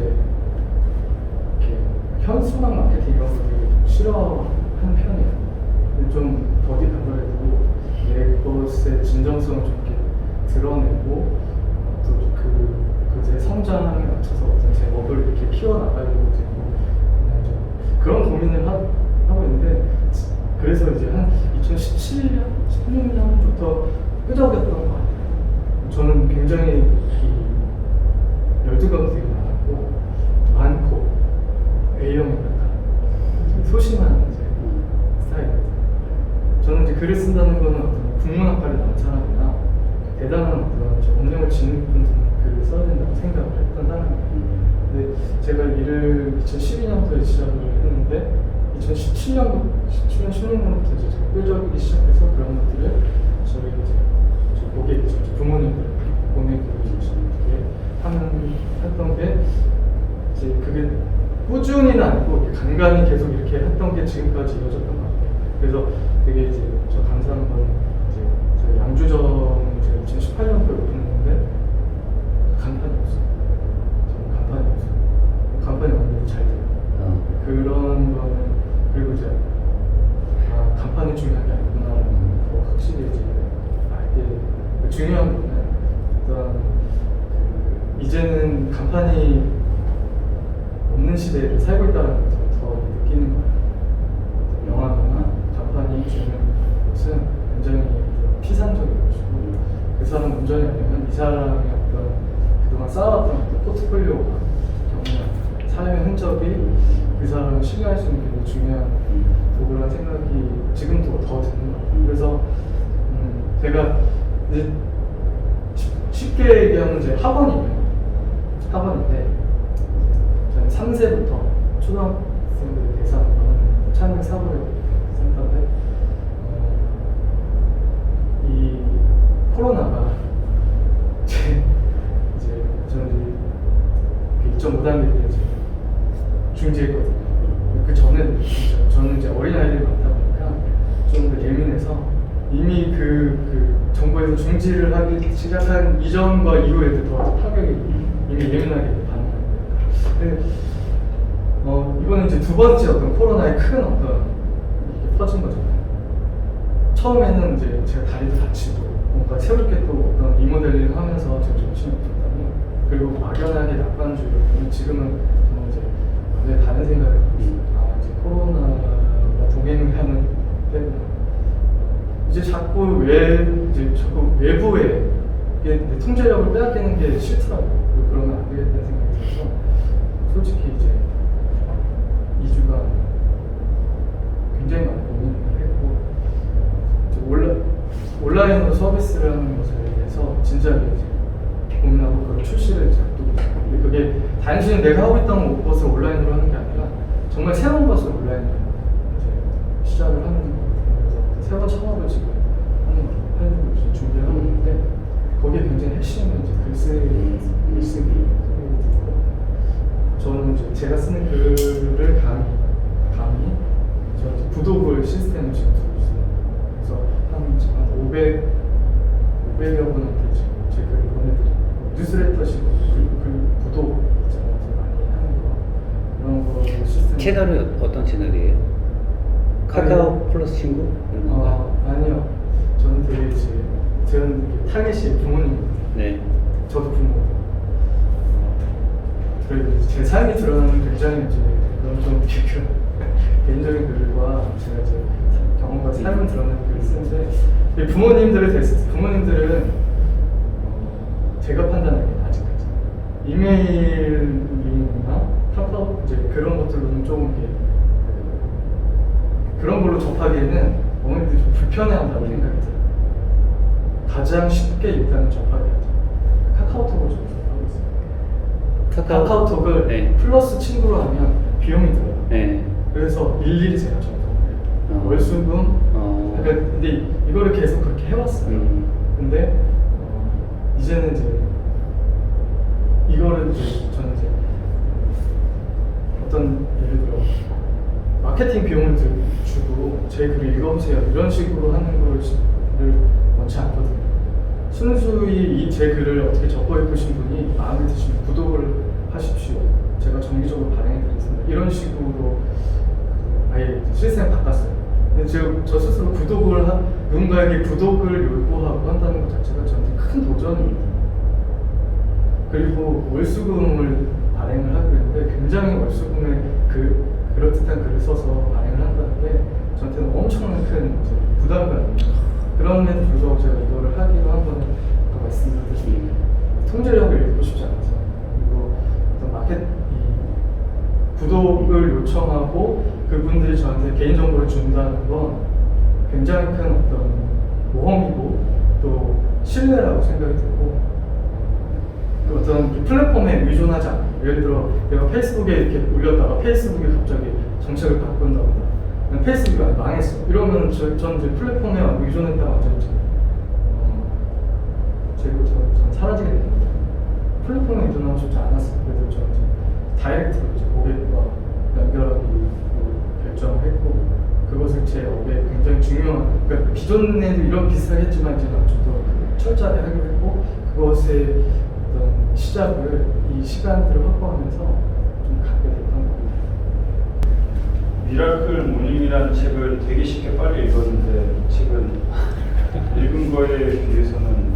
이렇게 현수막 마케팅 이런 거 되게 좀 싫어하는 편이에요. 근데 좀 더디 가더라도 내 것의 진정성을 좀 이렇게 드러내고 또 그것의 성장에 맞춰서 어떤 제 업을 이렇게 키워나가려고 되고 그냥 좀 그런 고민을 하고 있는데 그래서 이제 한 2017년, 16년부터 끄적였던 것 같아요. 저는 굉장히 이 열등감도 되게 많고 A형이랄까 소심한 이제 스타일이거든요. 저는 이제 글을 쓴다는 거는 어떤 국문학과를 나온 사람이나 대단한 어떤 언명을 지닌 분들은 글을 써야 된다고 생각을 했던 사람이에요. 근데 제가 일을 2012년부터 시작을 했는데 2017년, 16년부터 이제 제가 끄적이기 시작해서 그런 것들을 저희 이제 고객이죠. 부모님들 보내고 했던 게 이제 그게 꾸준히는 아니고 간간히 계속 이렇게 했던 게 지금까지 이어졌던 것 같아요. 그래서 되게 이제 저 감사한 건 이제 저희 양주점 제가 2018년도에 오픈했는데 간판이 없어요. 저는 간판이 없어요. 간판이 없는데 잘 돼요. 그런 거는 그리고 이제 간판이 중요한 게 아니구나라는 거 확실히 이제 알게 중요한 거는 어떤 이제는 간판이 없는 시대를 살고 있다는 것을 더 느끼는 거예요. 명함이나 간판이 주는 것은 굉장히 피상적인 것이고 그 사람 온전히 알려면 이 사람의 어떤 그동안 쌓아왔던 어떤 포트폴리오가 경험, 삶의 흔적이 그 사람을 신뢰할 수 있는 굉장히 중요한 도구라는 생각이 지금도 더 드는 것 같아요. 그래서 제가 이제 쉽게 얘기하면 이제 학원인데 저는 3세부터 초등학생들 대상으로 하는 창의 사고력 센터인데 이 코로나가 이제 저는 이제 2.5단계 때 이제 중지했거든요. 그 전에도 저는 이제 어린아이들이 많다 보니까 좀 더 예민해서 이미 그 정부에서 중지를 하기 시작한 이전과 이후에도 더 타격이 이미 예민하게 반응하는 거예요. 근데 이번에 이제 두 번째 어떤 코로나의 큰 어떤 이게 퍼진 거잖아요. 처음에는 이제 제가 다리도 다치고 뭔가 새롭게 또 어떤 리모델링을 하면서 제가 정신이 없었다면 그리고 막연하게 낙관주의를 지금은 저는 이제 완전히 다른 생각을 하고 있어요. 이제 코로나가 동행을 하는 때문에 이제 자꾸 외부에 이게 내 통제력을 빼앗기는 게 싫더라고요. 그러면 안 되겠다는 생각이 들어서 솔직히 이제 2주간 굉장히 많은 고민을 했고 이제 온라인으로 서비스를 하는 것에 대해서 진지하게 이제 고민하고 그걸 출시를 이제 앞두고 있어요. 근데 그게 단순히 내가 하고 있던 것을 온라인으로 하는 게 아니라 정말 새로운 것을 온라인으로 이제 시작을 하는 거거든요. 그래서 새로운 창업을 지금 하려고 이제 준비를 하고 있는데 거기에 굉장히 핵심은 이제 글쓰기 생각이 들고 저는 이제 제가 쓰는 글을 감히 저 이제 구독을 시스템을 지금 두고 있어요. 그래서 한 500여 분한테 지금 제 글을 보내드리고 뉴스레터식으로 그 구독 있잖아요. 많이 하는 거 이런 거 시스템. 채널은 어떤 채널이에요? 카카오 플러스 친구? 이런 건가? 아니요. 저는 되게 이제 저는 타겟이 부모님. 네. 저도 부모. 그리고 제 삶이 드러나는 굉장히 이제 그런 좀 개인적인 글과 제가 이제 경험과 삶을 드러내는 글을 쓰는데 이 부모님들은 제가 판단하기엔 아직까지 이메일이나 카카오 이제 그런 것들로는 좀 이게 그런 걸로 접하기에는 어머니들이 좀 불편해한다고 생각이 들어요. 가장 쉽게 일단은 접하게 하죠. 카카오톡을 좀 접하고 있어요. 카카오톡을 네. 플러스 친구로 하면 비용이 들어요. 네. 그래서 일일이 제가 전송을 해요. 월수금. 그러니까 근데 이거를 계속 그렇게 해왔어요. 근데 이제는 이제 이거를 이제 저는 이제 어떤 예를 들어 마케팅 비용을 주고 제 글을 읽어보세요 이런 식으로 하는 거를 원치 않거든요. 순수히 제 글을 어떻게 적어 읽으신 분이 마음에 드시면 구독을 하십시오. 제가 정기적으로 발행해드리겠습니다. 이런 식으로 아예 시스템을 바꿨어요. 근데 저 스스로 누군가에게 구독을 요구하고 한다는 것 자체가 저한테 큰 도전입니다. 그리고 월수금을 발행을 하기로 했는데 굉장히 월수금에 그럴듯한 글을 써서 발행을 한다는 게 저한테는 엄청난 큰 부담감입니다. 그럼에도 불구하고 제가 이거를 하기로 한 거는 아까 말씀드렸듯이 통제력을 잃고 싶지 않아서 그리고 어떤 구독을 요청하고 그분들이 저한테 개인정보를 준다는 건 굉장히 큰 어떤 모험이고 또 신뢰라고 생각이 들고 그 어떤 플랫폼에 의존하지 않고 예를 들어 내가 페이스북에 이렇게 올렸다가 페이스북이 갑자기 정책을 바꾼다거나 페이스북이 망했어 이러면 저는 이제 플랫폼에 의존했다 완전히 전 사라지게 됩니다. 플랫폼에 의존하고 싶지 않았어요. 그래서 저는 이제 다이렉트로 이제 고객과 연결하기 결정을 했고 그것을 제 업에 굉장히 중요한 그러니까 기존에도 이런 비슷하게 했지만 이제 좀 더 철저하게 하기로 했고 그것의 어떤 시작을 이 시간들을 확보하면서 좀 갖게 됐던 겁니다. 미라클 모닝이라는 책을 되게 쉽게 빨리 읽었는데 이 책은 읽은 거에 비해서는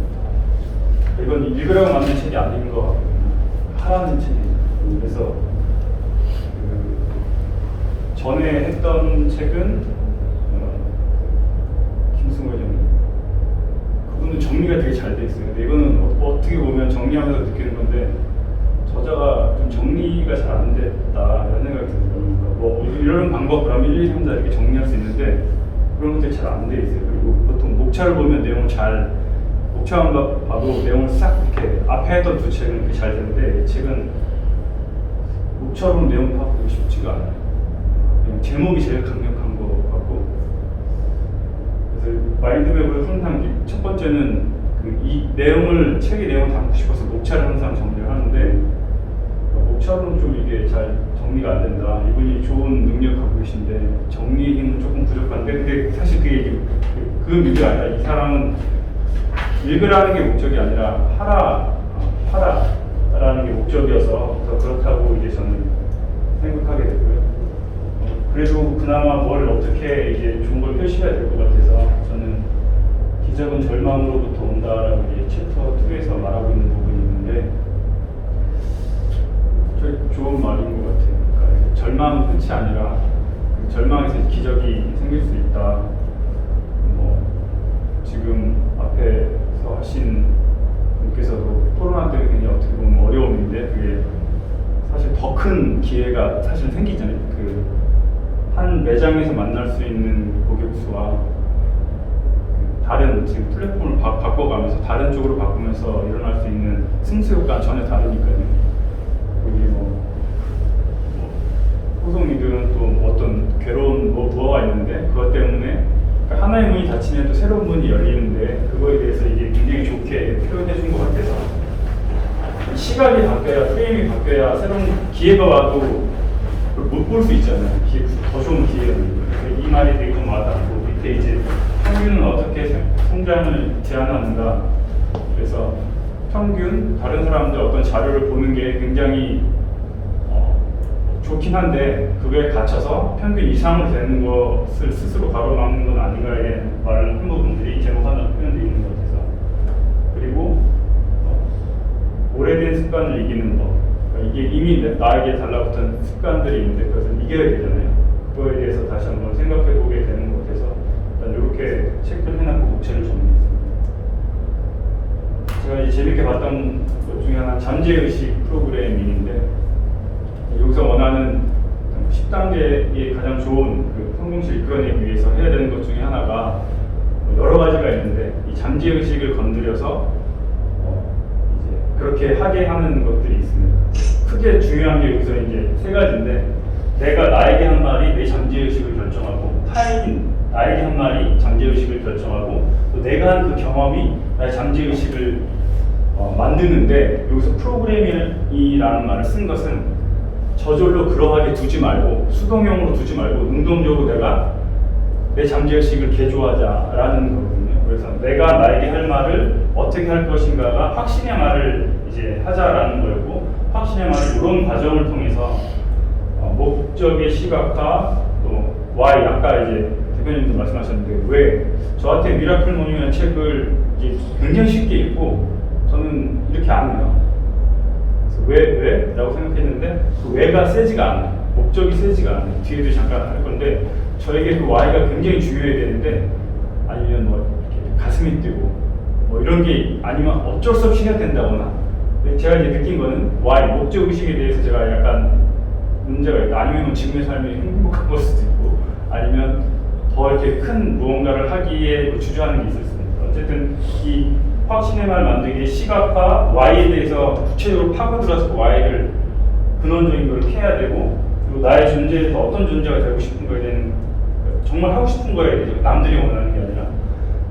이건 읽으라고 만든 책이 아닌 것 같거든요. 하라는 책이에요. 그래서 전에 했던 책은 김승호 회장님 그분은 정리가 되게 잘 돼 있어요. 근데 이거는 어떻게 보면 정리하면서 느끼는 건데 저자가 좀 정리가 잘 안 됐다 이런 생각이 들어요. 뭐 이런 방법 그러면 1, 2, 3, 4 이렇게 정리할 수 있는데 그런 것들이 잘 안 돼 있어요. 그리고 보통 목차를 보면 목차만 봐도 내용을 싹 이렇게 앞에 했던 두 책은 이렇게 잘 되는데 이 책은 목차로 내용 파악하기 쉽지가 않아요. 그냥 제목이 제일 강력한 것 같고 그래서 마인드맵을 항상 첫 번째는 이 책의 내용을 담고 싶어서 목차를 항상 정리를 하는데 목차로는 좀 이게 잘 정리가 안 된다. 이분이 좋은 능력 갖고 계신데 정리 힘은 조금 부족한데 근데 사실 그게 그 문제가 아니라 이 사람은 읽으라는 게 목적이 아니라 하라라는 게 목적이어서 그렇다고 이제 저는 생각하게 되고요. 그래도 그나마 뭘 어떻게 이제 좋은 걸 표시해야 될 것 같아서 저는 기적은 절망으로부터 온다라고 이제 챕터 2에서 말하고 있는 부분이 있는데 좋은 말인 것 같아요. 그러니까 절망은 끝이 아니라 그 절망에서 기적이 생길 수 있다. 뭐 지금 기회가 사실 생기잖아요. 그 한 매장에서 만날 수 있는 고객 수와 다른 지금 플랫폼을 바꿔가면서 다른 쪽으로 바꾸면서 일어날 수 있는 승수 효과는 전혀 다르니까요. 여기 호송이들은 또 어떤 괴로운 뭐가 있는데 그것 때문에 그러니까 하나의 문이 닫히면 또 새로운 문이 열리는데 그거에 대해서 이게 굉장히 좋게 표현해 준 것 같아서 시각이 바뀌어야 프레임이 바뀌어야 새로운 기회가 와도 못 볼 수 있잖아요. 더 좋은 기회가 이 말이 되게 좀 와닿고 밑에 이제 평균은 어떻게 성장을 제한하는가 그래서 평균 다른 사람들 어떤 자료를 보는 게 굉장히 좋긴 한데 그거에 갇혀서 평균 이상으로 되는 것을 스스로 가로막는 건 아닌가에 말을 한 부분들이 제목 하나 표현되어 있는 것 같아서 그리고 오래된 습관을 이기는 법 그러니까 이게 이미 나에게 달라붙은 습관들이 있는데 그것을 이겨야 되잖아요. 그거에 대해서 다시 한번 생각해 보게 되는 것 같아서 일단 이렇게 책을 해놨고 목차를 정리했습니다. 제가 이제 재밌게 봤던 것 중에 하나 잠재의식 프로그래밍인데 여기서 원하는 10단계의 가장 좋은 그 성공시를 이끌어내기 위해서 해야 되는 것 중에 하나가 여러 가지가 있는데 이 잠재의식을 건드려서 이제 그렇게 하게 하는 것들이 있습니다. 크게 중요한 게 여기서 이제 세 가지인데 내가 나에게 한 말이 내 잠재의식을 결정하고 타인이 나에게 한 말이 잠재의식을 결정하고 또 내가 한 그 경험이 나의 잠재의식을 만드는데 여기서 프로그래밍이라는 말을 쓴 것은 저절로 그러하게 두지 말고 수동형으로 두지 말고 능동적으로 내가 내 잠재의식을 개조하자라는 거거든요. 그래서 내가 나에게 할 말을 어떻게 할 것인가가 확신의 말을 이제 하자라는 거였고 확신의 말을 이런 과정을 통해서 목적의 시각화 또 why 아까 이제 대표님도 말씀하셨는데 왜 저한테 미라클 모닝이라는 책을 이제 굉장히 쉽게 읽고 저는 이렇게 안 해요. 왜? 라고 생각했는데 그 왜가 세지가 않아요. 목적이 세지가 않아요. 뒤에도 잠깐 할 건데 저에게 그 why가 굉장히 중요해야 되는데 아니면 뭐 이렇게 가슴이 뛰고 뭐 이런 게 아니면 어쩔 수 없이 해야 된다거나 제가 이제 느낀 거는 why, 목적의식에 대해서 제가 약간 문제가 있다. 아니면 지금의 삶이 행복한 걸 수도 있고 아니면 더 이렇게 큰 무언가를 하기에 주저하는 게 있을 수 있습니다. 어쨌든 이 확신의 말 만들기 시각화 Y에 대해서 구체적으로 파고들어서 Y를 근원적인 걸 캐야 되고 그리고 나의 존재에서 어떤 존재가 되고 싶은 거에 대한 정말 하고 싶은 거에 대해서 남들이 원하는 게 아니라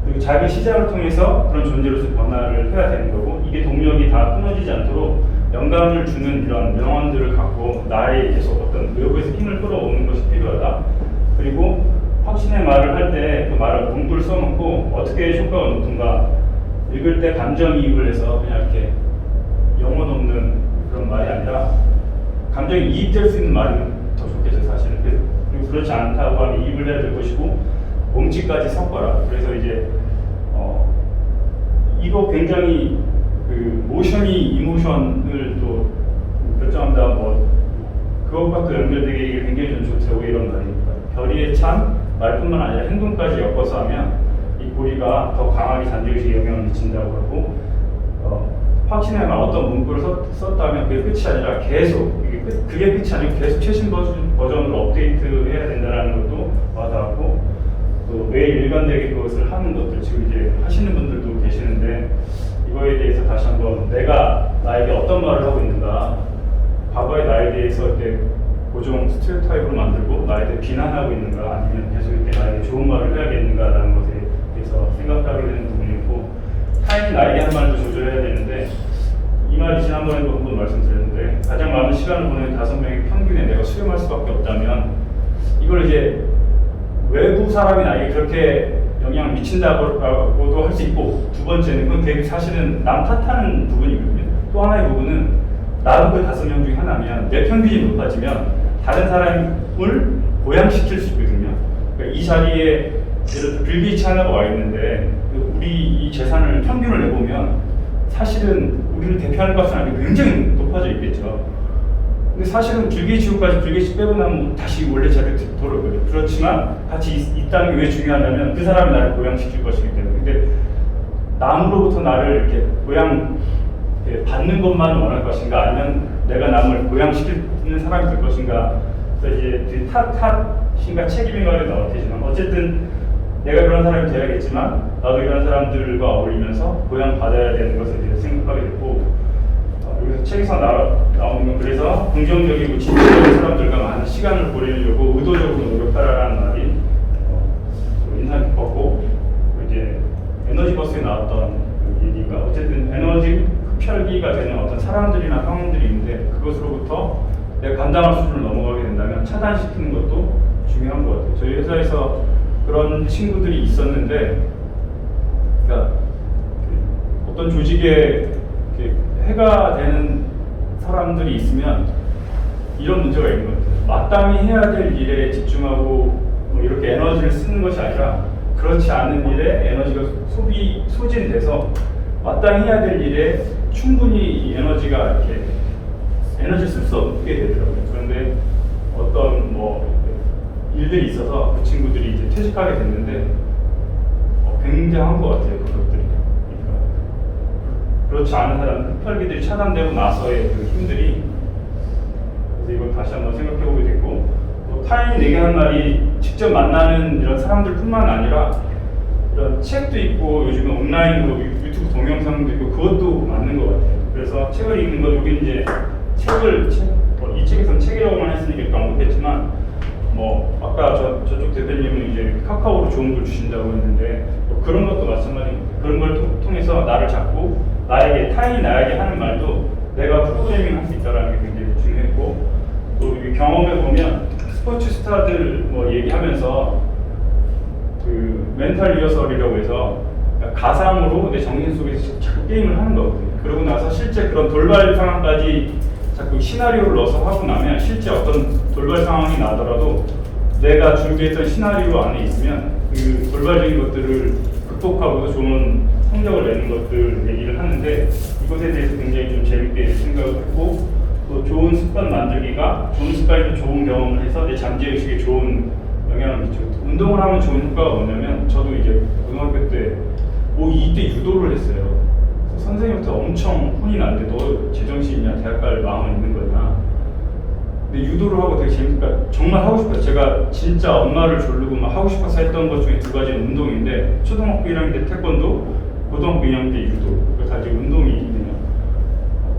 그리고 자기 시작을 통해서 그런 존재로서 변화를 해야 되는 거고 이게 동력이 다 끊어지지 않도록 영감을 주는 이런 명언들을 갖고 나의 계속 어떤 외부에서 힘을 끌어오는 것이 필요하다. 그리고 확신의 말을 할 때 그 말을 문구를 써놓고 어떻게 효과가 높은가 읽을 때 감정이입을 해서 그냥 이렇게 영혼 없는 그런 말이 아니라 감정이 이입될 수 있는 말이면 더 좋겠죠 사실은. 그리고 그렇지 않다고 하면 이입을 해야 될 것이고 몸짓까지 섞어라. 그래서 이제 이거 굉장히 그 모션이 이모션을 또 결정한다 뭐 그것과 또 연결되게 이게 굉장히 좀 좋다고 이런 말입니다. 결의의 참 말뿐만 아니라 행동까지 엮어서 하면 이 고리가 더 강하게 잠재의식에 영향을 미친다고 하고 확신의 말 어떤 문구를 썼다면 그게 끝이 아니라 계속 그게 끝이 아니고 계속 최신 버전으로 업데이트해야 된다는 것도 와닿았고 또 매일 일관되게 그것을 하는 것들 지금 이제 하시는 분들도 계시는데 이거에 대해서 다시 한번 내가 나에게 어떤 말을 하고 있는가 과거의 나에 대해서 이렇게 고정 스테레오타입으로 만들고 나에 대해 비난하고 있는가 아니면 계속 이렇게 나에게 좋은 말을 해야겠는가라는 것에 대해서 생각하게 되는 부분이고 타인이 나에게 한 말도 조절해야 되는데 이 말이 지난번에도 한번 말씀드렸는데 가장 많은 시간을 보낸 5명의 평균에 내가 수렴할 수밖에 없다면 이걸 이제 외부 사람이 나에게 그렇게 영향을 미친다고도 할 수 있고 두 번째는 그건 되게 사실은 남 탓하는 부분이거든요. 또 하나의 부분은 나도 그 5명 중에 하나면 내 평균이 높아지면 다른 사람을 고양시킬 수 있거든요. 그러니까 이 자리에 예를 들어 빌 게이츠 하나가 와 있는데 우리 이 재산을 평균을 내보면 사실은 우리를 대표하는 값은 아니고 굉장히 높아져 있겠죠. 근데 사실은 빌 게이츠까지 빌 게이츠 빼고 나면 다시 원래 자리로 돌아오거든요. 그렇지만 같이 있다는 게 왜 중요하냐면 그 사람이 나를 고양시킬 것이기 때문에. 근데 남으로부터 나를 이렇게 받는 것만 원할 것인가 아니면 내가 남을 고양시키는 사람이 될 것인가. 그래서 이제 탓인가 책임인가를 나왔지만 어쨌든 내가 그런 사람이 돼야겠지만 나도 이런 사람들과 어울리면서 고양받아야 되는 것에 대해서 생각하게 됐고 여기서 책에서 나오는 건 그래서 긍정적이고 진취적인 사람들과 많은 시간을 보내려고 의도적으로 노력하라는 말이 인상 깊었고 이제 에너지버스에 나왔던 그 얘기가 어쨌든 에너지 흡혈기가 되는 어떤 사람들이나 상황들이 있는데 그것으로부터 내가 감당할 수준을 넘어가게 된다면 차단시키는 것도 중요한 것 같아요. 저희 회사에서 그런 친구들이 있었는데 그러니까 어떤 조직에 해가 되는 사람들이 있으면 이런 문제가 있는 것 같아요. 마땅히 해야 될 일에 집중하고 뭐 이렇게 에너지를 쓰는 것이 아니라 그렇지 않은 일에 에너지가 소진돼서 마땅히 해야 될 일에 충분히 이 에너지가 이렇게 에너지를 쓸 수 없게 되더라고요. 그런데 어떤 뭐 일들이 있어서 그 친구들이 이제 퇴직하게 됐는데 굉장한 것 같아요. 그것들이. 그러니까 그렇지 않은 사람 흡혈기들이 차단되고 나서의 그 힘들이 그래서 이걸 다시 한번 생각해보게 됐고 또 타인이 내게 한 말이 직접 만나는 이런 사람들뿐만 아니라 이런 책도 있고 요즘은 온라인으로 유튜브 동영상도 있고 그것도 맞는 것 같아요. 그래서 책을 읽는 거 여기 이제 이 책에서는 책이라고만 했으니까 언급했지만 뭐 아까 저쪽 대표님은 이제 카카오로 좋은 글 주신다고 했는데 뭐 그런 것도 마찬가지입니다. 그런 걸 통해서 나를 잡고 타인이 나에게 하는 말도 내가 프로그래밍 할 수 있다는 게 굉장히 중요했고 또 경험해 보면 스포츠 스타들 뭐 얘기하면서 그 멘탈 리허설이라고 해서 가상으로 내 정신 속에서 자꾸 게임을 하는 거거든요. 그러고 나서 실제 그런 돌발 상황까지 자꾸 시나리오를 넣어서 하고 나면 실제 어떤 돌발 상황이 나더라도 내가 준비했던 시나리오 안에 있으면 그 돌발적인 것들을 극복하고 좋은 성적을 내는 것들 얘기를 하는데 이것에 대해서 굉장히 좀 재밌게 생각을 했고 또 좋은 습관 만들기가 좋은 습관에서 좋은 경험을 해서 내 잠재의식에 좋은 영향을 미치고 운동을 하면 좋은 효과가 뭐냐면 저도 이제 고등학교 때 이때 유도를 했어요. 선생님한테 엄청 혼이 나는데 너 제정신이냐 대학 갈 마음은 있는 거냐. 근데 유도를 하고 되게 재밌으니까 정말 하고 싶어요. 제가 진짜 엄마를 졸르고 막 하고 싶어서 했던 것 중에 두 가지는 운동인데 초등학교 1학년 때 태권도, 고등학교 2학년 때 유도. 그거 다 이제 운동이거든요.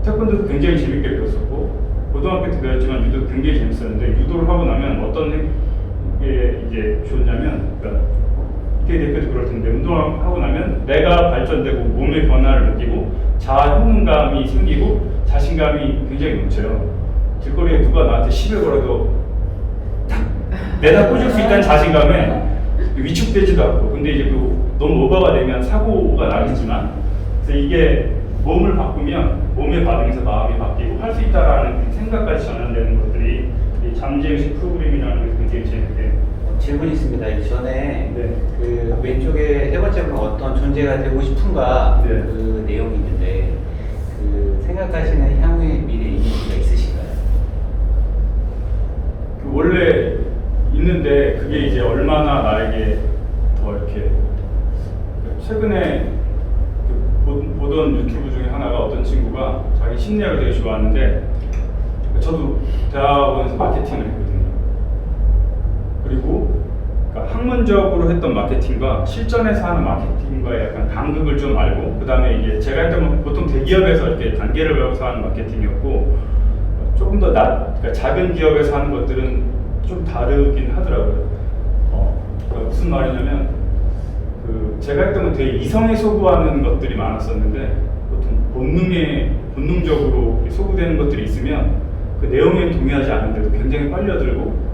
태권도도 굉장히 재밌게 배웠었고 고등학교 때 배웠지만 유도도 굉장히 재밌었는데 유도를 하고 나면 어떤 게 이제 좋냐면 그러니까 이태 대표도 그럴 텐데 운동을 하고 나면 내가 발전되고 몸의 변화를 느끼고 자아 효능감이 생기고 자신감이 굉장히 넘쳐요. 길거리에 누가 나한테 시비를 걸어도 딱 내다 꽂을 수 있다는 자신감에 위축되지도 않고 근데 이제 너무 오버가 되면 사고가 나겠지만 그래서 이게 몸을 바꾸면 몸의 반응에서 마음이 바뀌고 할 수 있다라는 생각까지 전환되는 것들이 이 잠재의식 프로그램이라는 게 굉장히 재밌게 질문이 있습니다. 이전에 네. 그 왼쪽에 세 번째 분 어떤 존재가 되고 싶은가 네. 그 내용이 있는데 그 생각하시는 향후의 미래 이미지가 있으신가요? 그 원래 있는데 그게 이제 얼마나 나에게 더 이렇게 최근에 보던 유튜브 중에 하나가 어떤 친구가 자기 심리학을 되게 좋아하는데 저도 대학원에서 마케팅을 했거든요. 그리고 그러니까 학문적으로 했던 마케팅과 실전에서 하는 마케팅과의 약간 간극을 좀 알고 그 다음에 이제 제가 했던 건 보통 대기업에서 이렇게 단계를 배워서 하는 마케팅이었고 조금 더 그러니까 작은 기업에서 하는 것들은 좀 다르긴 하더라고요. 그러니까 무슨 말이냐면 제가 했던 건 되게 이성에 소구하는 것들이 많았었는데 보통 본능적으로 소구되는 것들이 있으면 그 내용에 동의하지 않는데도 굉장히 빨려들고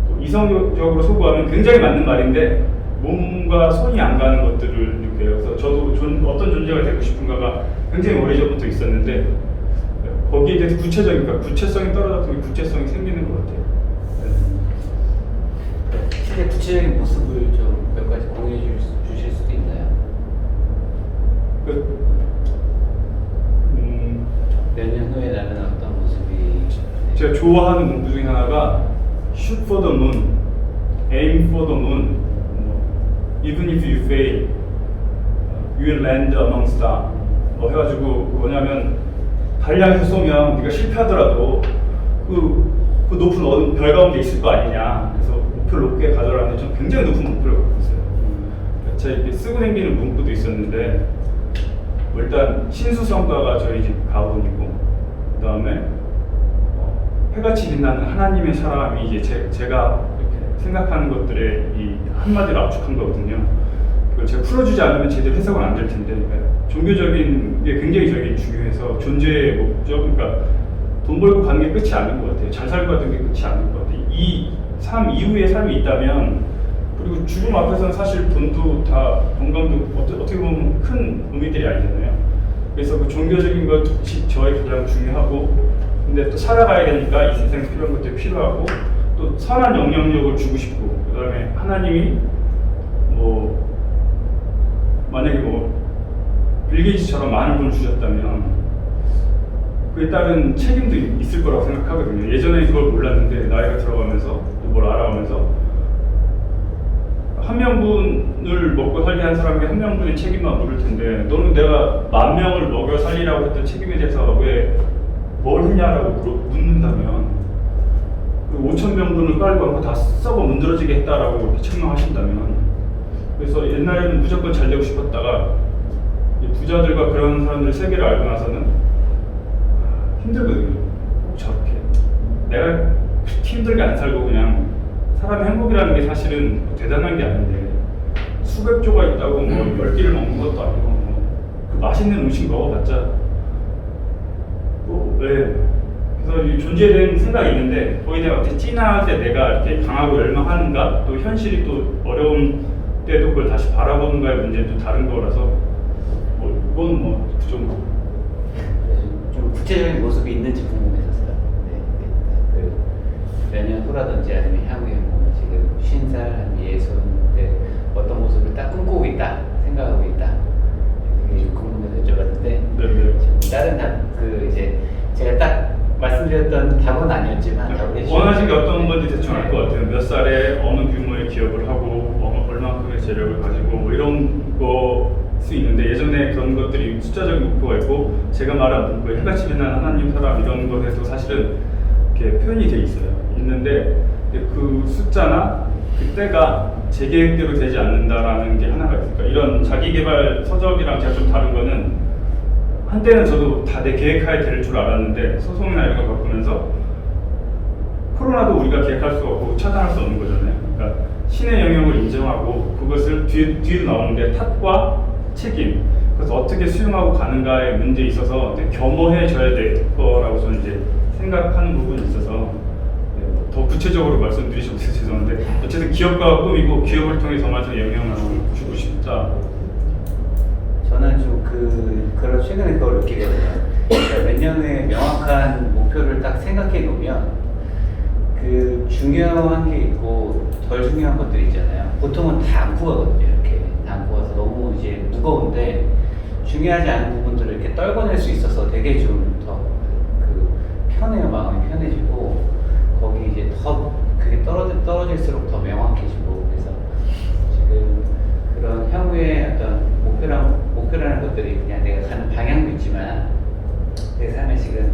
또 이성적으로 소구하면 굉장히 맞는 말인데 몸과 손이 안 가는 것들을 느껴요. 그래서 저도 어떤 존재가 되고 싶은가가 굉장히 오래전부터 있었는데 거기에 대해서 구체성이 떨어졌더니 구체성이 생기는 것 같아요. 실제 구체적인 모습을 좀 몇 가지 공유해 주실 수도 있나요? 몇 년 후에 나는 어떤 모습이 제가 좋아하는 문구 중에 하나가 Shoot for the moon, aim for the moon, even if you fail, you will land among stars. 해가지고 뭐냐면 달을 향해서 쏘면 네가 실패하더라도 그 높은 별 가운데 있을 거 아니냐. 그래서 목표를 높게 가져라는데 좀 굉장히 높은 목표를 갖고 있어요. 제가 이렇게 쓰고 다니는 문구도 있었는데 일단 신수성가가 저희 집 가훈이고 그 다음에 해같이 빛나는 하나님의 사람이 이제 제가 이렇게 생각하는 것들에 이 한마디로 압축한 거거든요. 그걸 제가 풀어주지 않으면 제대로 해석은 안 될 텐데 그러니까 종교적인 게 굉장히 저에게 중요해서 존재의 목적, 그러니까 돈 벌고 가는 게 끝이 아닌 것 같아요. 잘 살고 가는 게 끝이 아닌 것 같아요. 이 삶 이후의 삶이 있다면 그리고 죽음 앞에서는 사실 돈도 다 건강도 어떻게 보면 큰 의미들이 아니잖아요. 그래서 그 종교적인 것이 저의 가장 중요하고 근데 또 살아가야 되니까 이 세상에 필요한 것들이 필요하고 또 선한 영향력을 주고 싶고 그 다음에 하나님이 뭐 만약에 뭐 빌 게이츠처럼 많은 돈을 주셨다면 그에 따른 책임도 있을 거라고 생각하거든요. 예전에 그걸 몰랐는데 나이가 들어가면서 또 뭘 알아가면서 한 명분을 먹고 살게 한 사람에게 한 명분의 책임만 물을 텐데 너는 내가 10,000명을 먹여 살리라고 했던 책임에 대해서 왜 뭘 했냐라고 묻는다면 5,000명분을 깔고 한거 다 썩어 문드러지게 했다라고 이렇게 책망하신다면 그래서 옛날에는 무조건 잘 되고 싶었다가 부자들과 그런 사람들 세계를 알고 나서는 힘들거든요. 저렇게 내가 그렇게 힘들게 안 살고 그냥 사람의 행복이라는 게 사실은 대단한 게 아닌데 수백 조가 있다고 뭐 10끼를 먹는 것도 아니고 그 맛있는 음식 먹어봤자 네. 그래서 이 존재에 대한 생각이 있는데 거기에 대해 어떻게 찐할 때 내가 이렇게 강하고 열망하는가 또 현실이 또 어려운 때도 그걸 다시 바라보는가의 문제는 좀 다른 거라서 뭐 이건 뭐 그 정도. 좀 구체적인 모습이 있는지 궁금해서요. 네. 몇 년 후라든지 아니면 향후에 뭐 지금 50살, 한 60, 때 어떤 모습을 딱 꿈꾸고 있다, 생각하고 있다. 그게 좀 궁금해서 여쭤봤는데 네네. 다른 이제 제가 딱 말씀드렸던 답은 아니었지만 답을 해주시면 원하신 게 어떤 건지 대충 알 것 같아요. 몇 살에 어느 규모의 기업을 하고 얼마큼의 재력을 가지고 뭐 이런 거 수 있는데 예전에 그런 것들이 숫자적인 목표가 있고 제가 말한 그 해같이 빛나는 하나님 사람 이런 것에도 사실은 이렇게 표현이 돼 있어요. 있는데 그 숫자나 그때가 제 계획대로 되지 않는다라는 게 하나가 있으니까 이런 자기개발 서적이랑 제가 좀 다른 거는 한때는 저도 다 내 계획하에 될 줄 알았는데 소송이나 이런 거 겪으면서 코로나도 우리가 계획할 수 없고 차단할 수 없는 거잖아요. 그러니까 신의 영역을 인정하고 그것을 뒤로 나오는데 탓과 책임, 그래서 어떻게 수용하고 가는가의 문제에 있어서 되게 겸허해져야 될 거라고 저는 이제 생각하는 부분이 있어서 더 구체적으로 말씀드리지 못해서 죄송한데 어쨌든 기업가가 꿈이고 기업을 통해 정말 좀 영향을 주고 싶다. 저는 좀 그런 최근에 그걸 느끼거든요. 그러니까 몇 년의 명확한 목표를 딱 생각해 놓으면 그 중요한 게 있고 덜 중요한 것들이 있잖아요. 보통은 다 안고 가거든요. 이렇게 안고 가서 너무 이제 무거운데 중요하지 않은 부분들을 이렇게 떨궈낼 수 있어서 되게 좀 더 편해요. 마음이 편해지고 거기 이제 더 그게 떨어질수록 더 명확해지고 그래서 지금 그런 향후의 어떤 목표라는 것들이 그냥 내가 가는 방향도 있지만 내 삶에 지금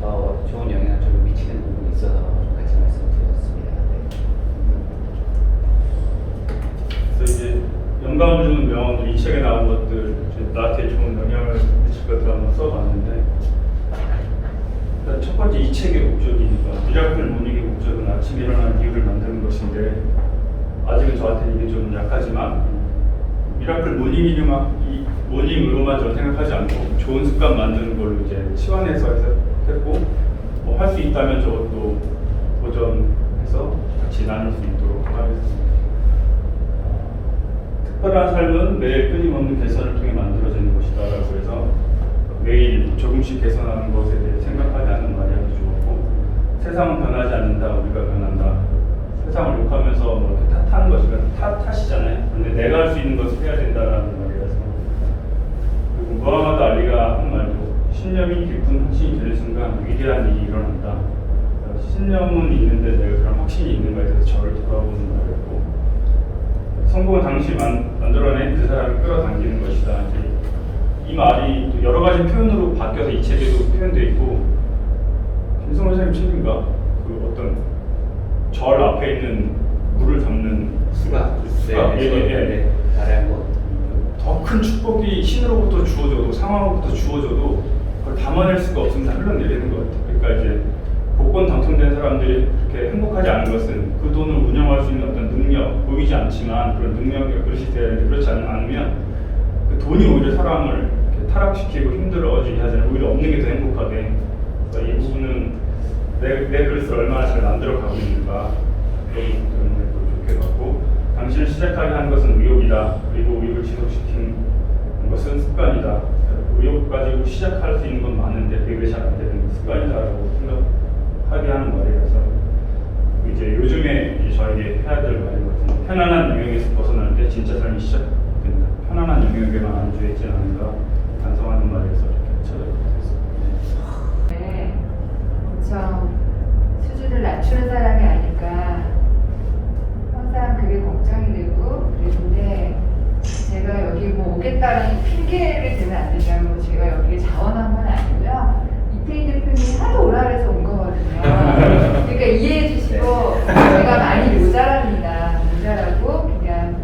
더 좋은 영향을 좀 미치는 부분이 있어서 좀 같이 말씀드렸습니다. 네. 그래서 이제 영감을 주는 명언들 이 책에 나온 것들 나한테 좋은 영향을 미칠 것들 한번 써봤는데 일단 첫 번째 이 책의 목적이니까 미라클 모닝의 목적은 아침에 일어나는 이유를 만드는 것인데 아직은 저한테는 이게 좀 약하지만 미라클 모닝으로만 저는 생각하지 않고 좋은 습관 만드는 걸로 이제 치환해서 했고 뭐 할 수 있다면 저것도 도전해서 같이 나눌 수 있도록 하겠습니다. 특별한 삶은 매일 끊임없는 개선을 통해 만들어지는 것이다라고 해서 매일 조금씩 개선하는 것에 대해 생각하지 않는 말이 아주 좋았고 세상은 변하지 않는다 우리가 변한다. 세상을 욕하면서 뭐 이렇게 탓하는 것이 탓이잖아요. 근데 내가 할 수 있는 것을 해야 된다라는 말이라서 그리고 무하마드 알리가 한 말도 신념이 깊은 확신이 되는 순간 위대한 일이 일어난다. 신념은 있는데 내가 그런 확신이 있는가에 대해서 저를 돌아보는 말이었고 성공은 당시 만들어낸 그 사람을 끌어당기는 것이다. 이제 이 말이 또 여러 가지 표현으로 바뀌어서 이 책에도 표현되어 있고 김성호 선생님 책인가 그 어떤 절 앞에 있는 물을 담는 수박. 수박. 예. 아래 한번. 더 큰 축복이 신으로부터 주어져도 상황으로부터 주어져도 그걸 담아낼 수가 없으면 다 흘러내리는 것 같아요. 그러니까 이제 복권 당첨된 사람들이 그렇게 행복하지 않은 것은 그 돈을 운영할 수 있는 어떤 능력, 보이지 않지만 그런 능력이 그릇이 돼야 되는데 그렇지 않으면 그 돈이 오히려 사람을 이렇게 타락시키고 힘들어지게 하잖아요. 오히려 없는 게 더 행복하게. 그래서 이 부분은 내 그릇을 얼마나 잘 만들어 가고 있는가 그런 부분을 좋게 봤고 당신을 시작하게 한 것은 의욕이다. 그리고 의욕을 지속시킨 것은 습관이다. 의욕 가지고 시작할 수 있는 건 많은데 그게 왜 잘 안 되는 습관이다라고 생각하게 하는 말이라서 이제 요즘에 이제 저에게 해야 될 말인 것 같은데 편안한 영역에서 벗어날 때 진짜 삶이 시작된다. 편안한 영역에만 안주해 있지 않은가 반성하는 말에서 이렇게 찾아보게 됐습니다. 네, 엄청 수준을 낮추는 사람이 아닐까 항상 그게 걱정이 되고 그랬는데 제가 여기 뭐 오겠다라는 핑계를 대면 안 되냐고 제가 여기에 자원한 건 아니고요. 이태희 대표님이 하도 오라 그래서 온 거거든요. 그러니까 이해해 주시고 제가 많이 모자랍니다. 모자라고 그냥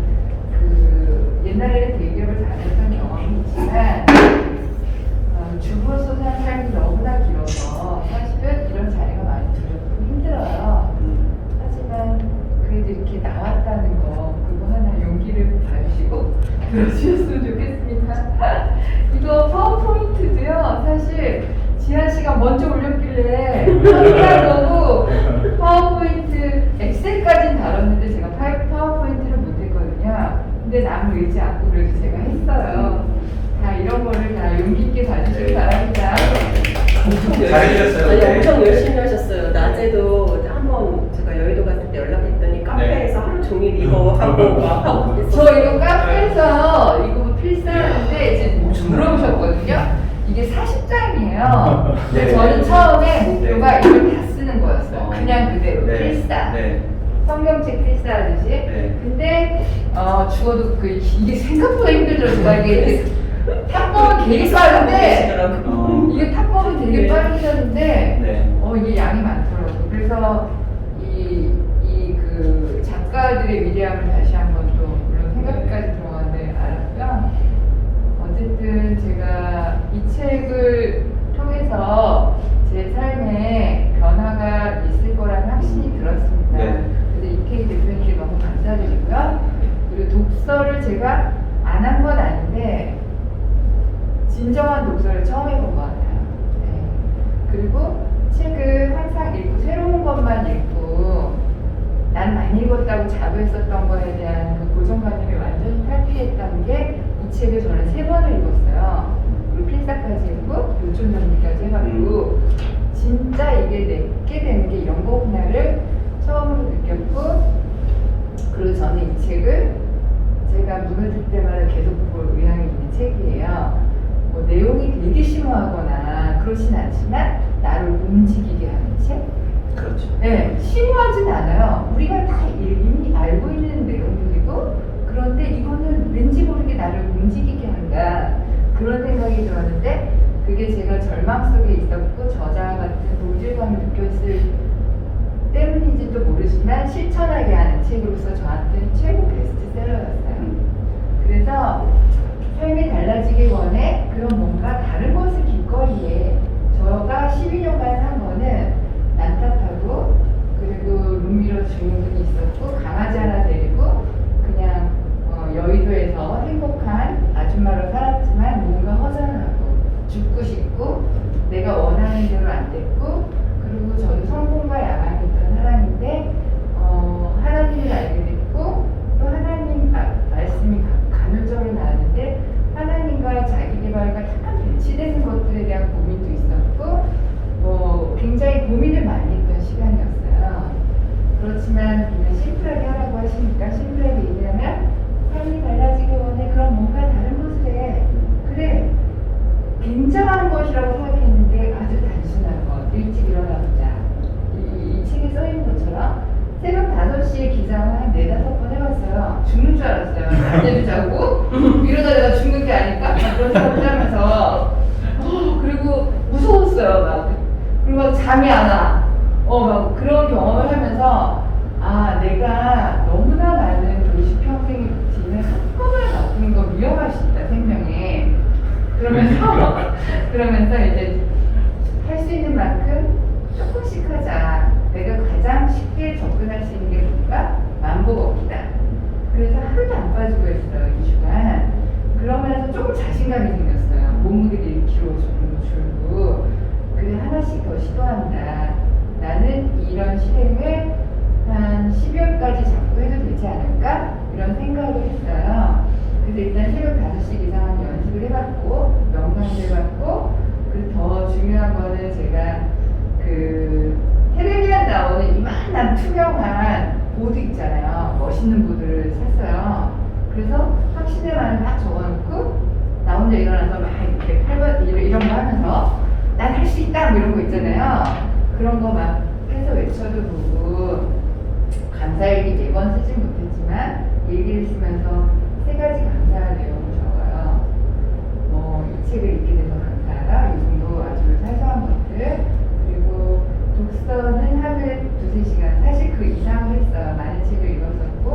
그 옛날에는 대기업을 다녔던 경험이 있지만 주부로서 사는 삶이 너무나 길어서 사실은 이런 자리가 많이 두렵고 힘들어요. 하지만 그래도 이렇게 나왔다는 거 그거 하나 용기를 봐주시고 들어주셨으면 좋겠습니다. 이거 파워포인트도요. 사실 지한 씨가 먼저 올렸길래 한다고 파워포인트 엑셀까지는 다뤘는데 제가 파워포인트를 못했거든요. 근데 남 의지 않고 그래도 제가 했어요. 다 이런 거를 다 용기 있게 봐주시기 바랍니다. 잘해주셨어요. 아니, 네. 엄청 열심히 하셨어요. 낮에도 한번 제가 여의도 갔을 때 연락했더니 카페에서 하루 종일 이거 하고 막 하고 그랬어요. 저 이거 카페에서 이거 필사하는데 이제 물어보셨거든요. 이게 40장이에요. 근데 네. 저는 처음에 목표가 이걸 다 쓰는 거였어요. 그냥 그대로 네. 필사. 네. 성경책 필사하듯이. 네. 근데 죽어도 이게 생각보다 힘들더라고요. 이게 탑법은 되게 빠른데 이게 탑법은 되게 네. 빠르게 하는데 네. 이게 양이 많더라고요. 그래서 그 작가들의 위대함을 다시 한번 또 물론 생각까지 들어가는데 알았고요. 어쨌든 제가 이 책을 통해서 제 삶에 변화가 있을 거라는 확신이 들었습니다. 네. 그래서 이태희 대표님께 너무 감사드리고요. 그리고 독서를 제가 안 한 건 아닌데 진정한 독서를 처음 해본 것 같아요. 네. 그리고 책을 항상 읽고 새로운 것만 읽고 난 많이 읽었다고 자부했었던 거에 대한 그 고정관념이 완전히 탈피했다는 게 이 책을 저는 3번을 읽었어요. 그리고 필사까지 읽고 요즘 정리까지 해가지고 진짜 이게 내게 되는 게 이런 거구나를 처음으로 느꼈고 그리고 저는 이 책을 제가 무너질 때마다 계속 볼 의향이 있는 책이에요. 뭐 내용이 되게 심오하거나 그렇진 않지만 나를 움직이게 하는 책? 그렇죠. 네, 심오하진 않아요. 우리가 다 이미 알고 있는 내용들이고 그런데 이거는 왠지 모르게 나를 움직이게 한다 그런 생각이 들었는데 그게 제가 절망 속에 있었고 저자 같은 노질감을 느꼈을 때문인지도 모르지만 실천하게 하는 책으로서 저한테는 최고 베스트셀러였어요. 그래서 삶이 달라지기 원해 그런 뭔가 다른 것을 길거리에 저가 12년간 산 거는 난타타고 그리고 룸미러 증후군이 있었고 강아지 하나 데리고 그냥 여의도에서 행복한 아줌마로 살았지만 뭔가 허전하고 죽고 싶고 내가 원하는 대로 안 됐고 그리고 저도 성공과 야망했던 사람인데 하나님을 알게 됐고 또 하나님 말씀이 간헐적으로 나왔는데 하나님과 자기개발과 약간 배치되는 것들에 대한 고민도 있었고 뭐 굉장히 고민을 많이 했던 시간이었어요. 그렇지만 그냥 심플하게 하라고 하시니까 심플하게 얘기하면 삶이 달라지기 원해 그럼 뭔가 다른 것을 해 그래 굉장한 것이라고 생각했는데 아주 단순한 것 일찍 일어나보자 이 책에 써있는 것처럼 새벽 5시에 기상을 한 4-5번 해봤어요. 죽는 줄 알았어요. 낮에도 자고 이러다 내가 죽는 게 아닐까? 그런 생각을 하면서 그러면서 이제 할 수 있는 만큼 조금씩 하자. 내가 가장 쉽게 접근할 수 있는 게 뭔가? 만보 걷기다. 그래서 하루도 안 빠지고 했어요, 2주간. 그러면서 조금 자신감이 생겼어요. 몸무게도 1kg 정도 줄고. 그래, 하나씩 더 시도한다. 나는 이런 실행을 한 12월까지 잡고 해도 되지 않을까? 이런 생각을 했어요. 그래서 일단 새벽 5시 이상 연습을 해봤고, 명상도 해봤고, 그리고 더 중요한 거는 제가 그 텔레비전 나오는 이만한 투명한 보드 있잖아요. 멋있는 보드를 샀어요. 그래서 확신의 말을 막 적어놓고 나 혼자 일어나서 막 이렇게 8번 이런 거 하면서 난 할 수 있다 뭐 이런 거 있잖아요. 그런 거 막 해서 외쳐도 보고 감사일기 4번 쓰진 못했지만 일기를 쓰면서 3가지 감사할 내용을 적어요. 이 책을 읽게 돼서 감사하다. 이 정도 아주 사소한 것들. 그리고 독서는 하루에 2-3시간. 사실 그 이상을 했어요. 많은 책을 읽었었고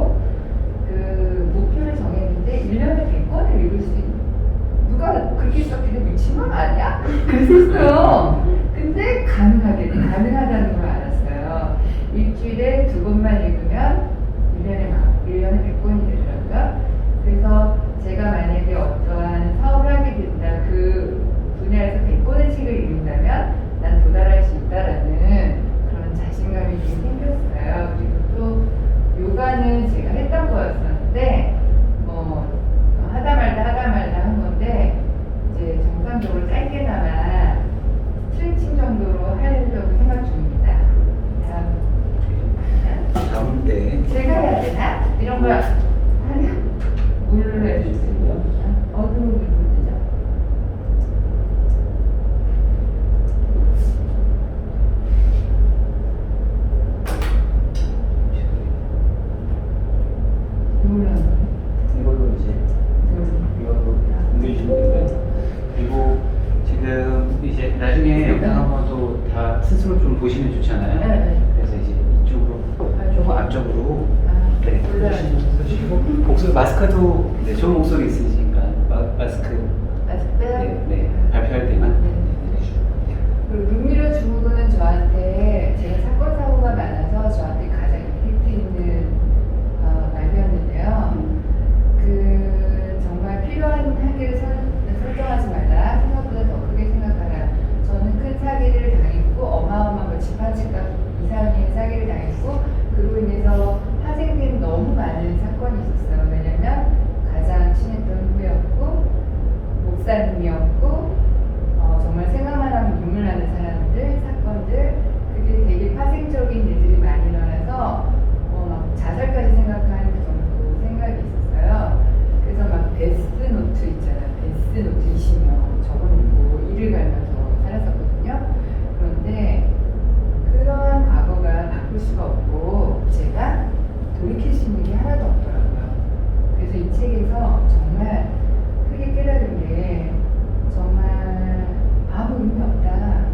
그 목표를 정했는데 1년에 100권을 읽을 수 있는 누가 그렇게 썼길래 미친놈 아니야? 그랬었어요. 근데 가능하다는 걸 알았어요. 일주일에 2권만 읽으면 1년에 100권이 되더라고요. 그래서 제가 만약에 어떠한 사업을 하게 된다, 그 분야에서 100권의 책을 읽는다면 난 도달할 수 있다라는 그런 자신감이 좀 생겼어요. 그리고 또 요가는 제가 했던 거였었는데 하다 말다 한 건데 이제 정상적으로 짧게나마 스트레칭 정도로 하려고 생각 중입니다. 다음 때 제가 해야 되나? 이런 거 하면 물로 해주세요. 어둠을 누르면 되죠. 이걸로 이걸로 이제 이걸로 옮겨주시면 되고요. 그리고 지금 이제 나중에 영상 한번도 다 스스로 좀 보시면 좋잖아요. 네. 그래서 이제 이쪽으로 조금 앞쪽으로 네, 올라가시고 목소리 마스크도 네, 좋은 목소리 있으시니까 마스크 빼요? 네, 발표할 때만 그리고 룸미러 증후군은 저한테 제가 사건 사고가 많아서 저한테 가장 임팩트 있는 말이었는데요. 그 정말 필요한 한계를 설정하지 말라. 생각보다 더 크게 생각하라. 저는 큰 사기를 당했고 어마어마한 집합집값 이상의 사기를 당했고 그로 인해서 파생된 너무 많은 사건이 있었어요. 왜냐면 가장 친했던 후배였고 목사님이었고 정말 생각만 하면 눈물 나는 사람들, 사건들 그게 되게 파생적인 일들이 많이 일어나서 막 자살까지 생각하는 그 정도 생각이 있었어요. 그래서 막 데스노트 있잖아요. 데스노트 20명 적어놓고 일을 갈면서 살았었거든요. 그런데 그러한 과거가 바꿀 수가 없고 제가 돌이킬 수 있는 게 하나도 없더라고요. 그래서 이 책에서 정말 크게 깨달은 게 정말 아무 의미 없다.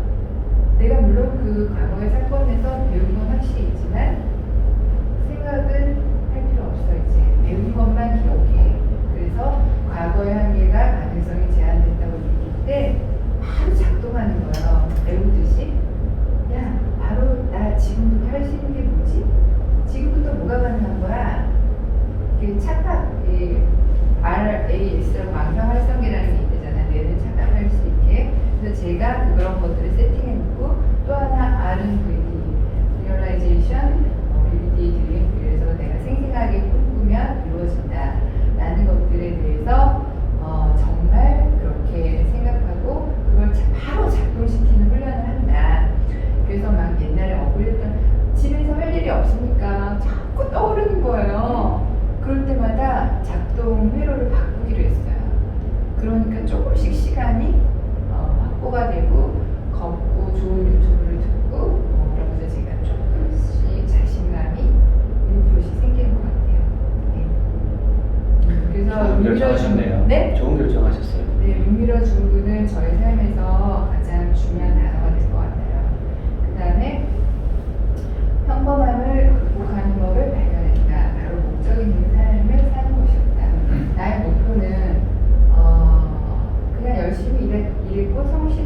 내가 물론 그 과거의 사건에서 배운 건 확실히 있지만 생각은 할 필요 없어. 이제 배운 것만 기억해. 그래서 과거의 한계가 가능성이 제한된다고 느낄 때 바로 작동하는 거예요. 배우듯이 야 바로 나 지금부터 할 수 있는 게 뭐지? 지금부터 뭐가 가능한 거야? 그 착각, RAS라고 망상활성계라는 게 있잖아요. 뇌는 착각할 수 있게. 그래서 제가 그런 것들을 세팅해놓고 또 하나 R은 VD, Realization, BBD 드림. 그래서 내가 생생하게 꿈꾸면 이루어진다. 라는 것들에 대해서 정말 그렇게 생각하고 그걸 바로 작동시키는 훈련을 한다. 그래서 막 옛날에 억울했던 집에서 할 일이 없으니까 자꾸 떠오르는 거예요. 그럴 때마다 작동 회로를 바꾸기로 했어요. 그러니까 조금씩 시간이 확보가 되고 걷고 좋은 유튜브를 듣고 그러면서 제가 조금씩 자신감이 1%씩 생기는 것 같아요. 네. 그래서 좋은 결정하셨네요. 네? 좋은 결정하셨어요. 네, 룸미러 증후군은 저의 삶에서 가장 중요한 단어가 될 것 같아요. 그 다음에 평범함을 극복하는 법을 발견했다. 바로 목적 있는 삶을 사는 것이었다. 나의 목표는 그냥 열심히 일했고 성실히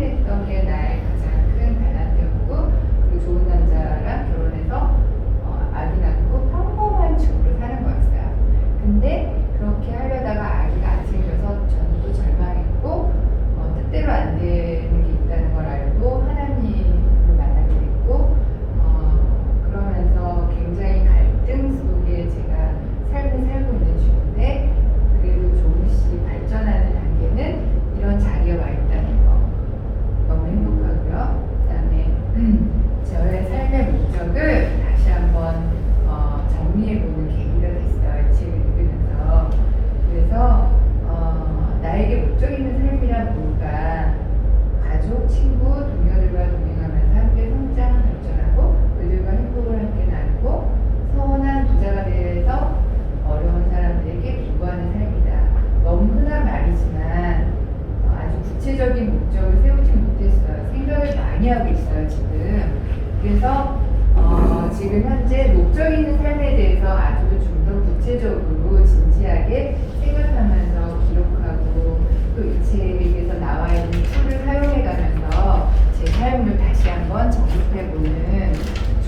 그래서 지금 현재 목적 있는 삶에 대해서 아주 좀 더 구체적으로 진지하게 생각하면서 기록하고 또 이 책에서 나와 있는 툴을 사용해가면서 제 삶을 다시 한번 정립해보는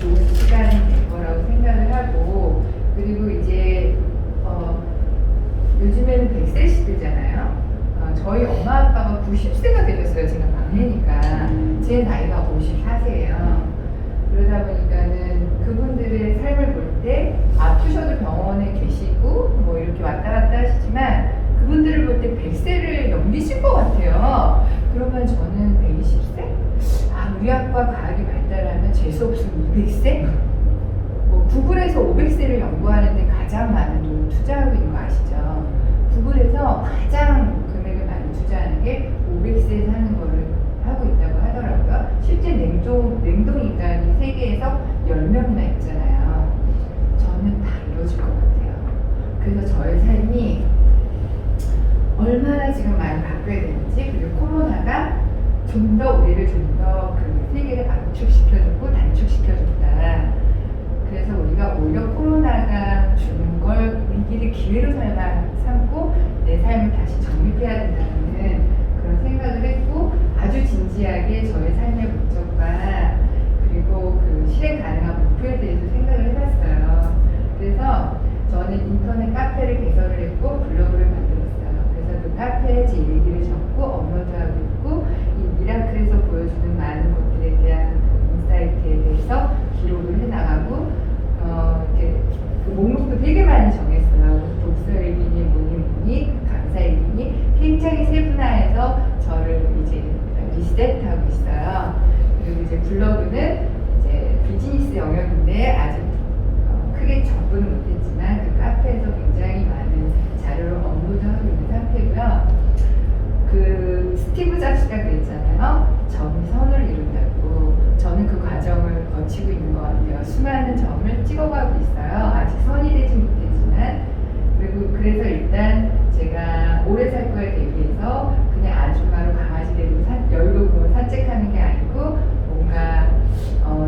좋은 시간이 될 거라고 생각을 하고, 그리고 이제 요즘에는 100세 시대잖아요. 저희 엄마 아빠가 90세가 되셨어요. 제가 막내니까. 제 나이가 54세예요. 그러다 보니까는 그분들의 삶을 볼 때 아프셔도 병원에 계시고 뭐 이렇게 왔다 갔다 하시지만 그분들을 볼 때 100세를 넘기실 것 같아요. 그러면 저는 120세? 의학과 과학이 발달하면 재수없으면 200세? 뭐 구글에서 500세를 연구하는데 가장 많은 돈을 투자하고 있는 거 아시죠? 구글에서 가장 금액을 많이 투자하는 게 500세 사는 거를 하고 있다고 하더라고요. 실제 냉동 인간이 세계에서 10명이나 있잖아요. 저는 다 이루어질 것 같아요. 그래서 저의 삶이 얼마나 지금 많이 바뀌어야 되는지, 그리고 코로나가 좀 더 우리를 좀 더 그 세계를 압축시켜줬고 단축시켜줬다. 그래서 우리가 오히려 코로나가 주는 걸 위기를 기회로 삼고 내 삶을 다시 정립해야 된다는 그런 생각을 했고, 아주 진지하게 저의 삶의 목적과 그리고 그 실행 가능한 목표에 대해서 생각을 해봤어요. 그래서 저는 인터넷 카페를 개설을 했고 블로그를 만들었어요. 그래서 그 카페에 제 얘기를 적고 업로드하고 있고, 이 미라클에서 보여주는 많은 것들에 대한 인사이트에 대해서 기록을 해나가고, 이렇게 그 목록도 되게 많이 정했어요. 독서 일기니 뭐니 감사 일기니 굉장히 세분화해서 저를 이제 리셋하고 있어요. 그리고 이제 블로그는 이제 비즈니스 영역인데 아직 크게 접근은 못했지만 그 카페에서 굉장히 많은 자료를 업로드하고 있는 상태고요. 그 스티브 잡스가 그랬잖아요. 점이 선을 이룬다고. 저는 그 과정을 거치고 있는 것 같아요. 수많은 점을 찍어가고 있어요. 아직 선이 되지 못했지만. 그리고 그래서 일단 제가 오래 살 거에 대비해서 그냥 아줌마로 강아지 데리고 여유롭고 산책하는 게 아니고 뭔가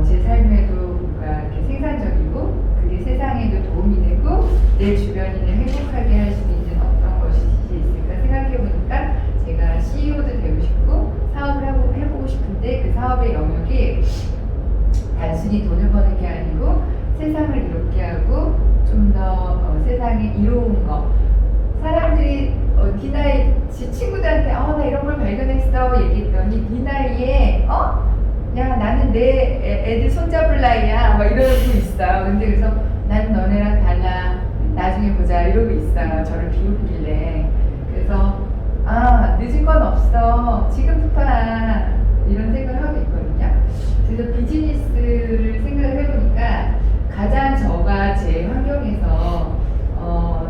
제 삶에도 뭔가 이렇게 생산적이고 그게 세상에도 도움이 되고 내 주변인을 행복하게 할 수 있는 어떤 것이 있을까 생각해 보니까 제가 CEO도 되고 싶고 사업을 해보고 싶은데 그 사업의 영역이 단순히 돈을 버는 게 아니고 세상을 이롭게 하고 좀 더 세상에 이로운 거. 사람들이 네 나이 친구들한테 나 이런 걸 발견했어 얘기했더니 네 나이에 야 나는 내 애들 손잡을 나이야 막 이러고 있어요. 근데 그래서 난 너네랑 달라 나중에 보자 이러고 있어요. 저를 비웃길래. 그래서 늦은 건 없어 지금부터 이런 생각을 하고 있거든요. 그래서 비즈니스를 생각을 해보니까 가장 저가 제 환경에서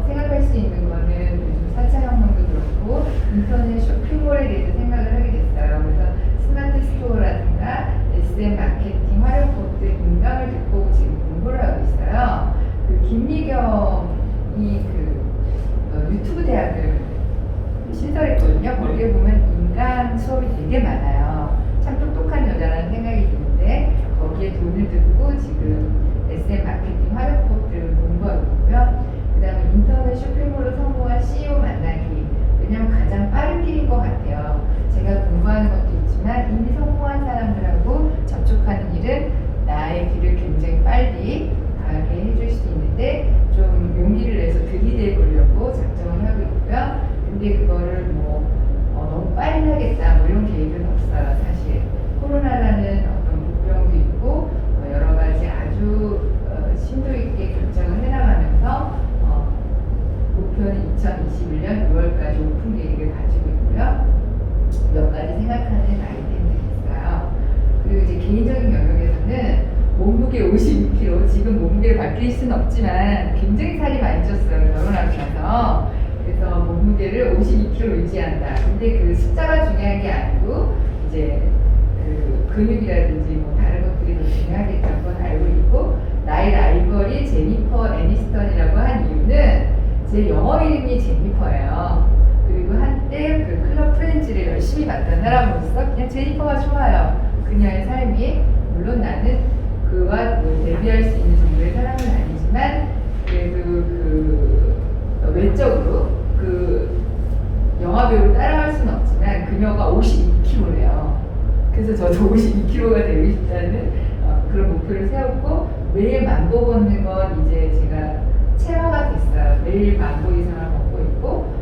생각할 수 있는 거는 요즘 4차 혁명도 그렇고 인터넷 쇼핑몰에 대해서 생각을 하게 됐어요. 그래서 스마트 스토어라든가 SM 마케팅, 활용법들 인강을 듣고 지금 공부를 하고 있어요. 그 김미경이 유튜브 대학을 신설했거든요. 거기에 보면 인강 수업이 되게 많아요. 참 똑똑한 여자라는 생각이 드는데 거기에 돈을 듣고 지금 SM 마케팅 활용법들을 공부하고 있고요. 그 다음에 인터넷 쇼핑몰로 성공한 CEO 만나기. 왜냐면 가장 빠른 길인 것 같아요. 제가 공부하는 것도 있지만 이미 성공한 사람들하고 접촉하는 일은 나의 길을 굉장히 빨리 가게 해줄 수 있는데 좀 용기를 내서 들이대 보려고 작정을 하고 있고요. 근데 그거를 너무 빨리 하겠다 이런 계획은 없어요. 사실 코로나라는 어떤 복병도 있고 여러 가지 아주 심도 있게 결정을 해나가면서 목표는 2021년 6월까지 오픈 계획을 가지고 있고요. 몇 가지 생각하는 아이템들이 있어요. 그리고 이제 개인적인 영역에서는 몸무게 52kg, 지금 몸무게를 바뀔 수는 없지만 굉장히 살이 많이 쪘어요. 결혼하고 나서. 그래서 몸무게를 52kg 유지한다. 근데 그 숫자가 중요한 게 아니고 이제 그 근육이라든지 뭐 다른 것들이 더 중요하겠다는 건 알고 있고, 나의 라이벌이 제니퍼 애니스턴이라고 한 이유는 제 영어 이름이 제니퍼예요. 그리고 한때 그 클럽 프렌즈를 열심히 봤던 사람으로서 그냥 제니퍼가 좋아요. 그녀의 삶이. 물론 나는 그와 뭐 대비할 수 있는 정도의 사람은 아니지만 그래도 그 외적으로 그 영화 배우를 따라갈 수는 없지만 그녀가 52kg래요. 그래서 저도 52kg가 되고 싶다는 그런 목표를 세웠고 매일 만보 걷는 건 이제 제가 체화가 됐어요. 매일 만보 이상을 걷고 있고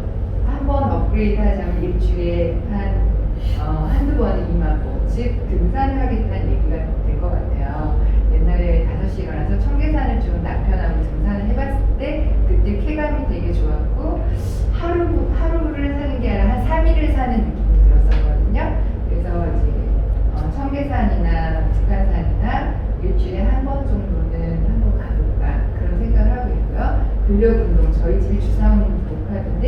한번 업그레이드 하자면 일주일에 한두 번은 2만보 즉 등산을 하겠다는 얘기가 될 것 같아요. 옛날에 5시에 일어나서 청계산을 좀 남편하고 등산을 해봤을 때 그때 쾌감이 되게 좋았고 하루를 사는 게 아니라 한 3일을 사는 느낌이 들었었거든요. 그래서 이제 청계산이나 북한산이나 일주일에 한 번 정도는 한번 가볼까 그런 생각을 하고 있고요. 근력 운동 저희 집이 주상 복합인데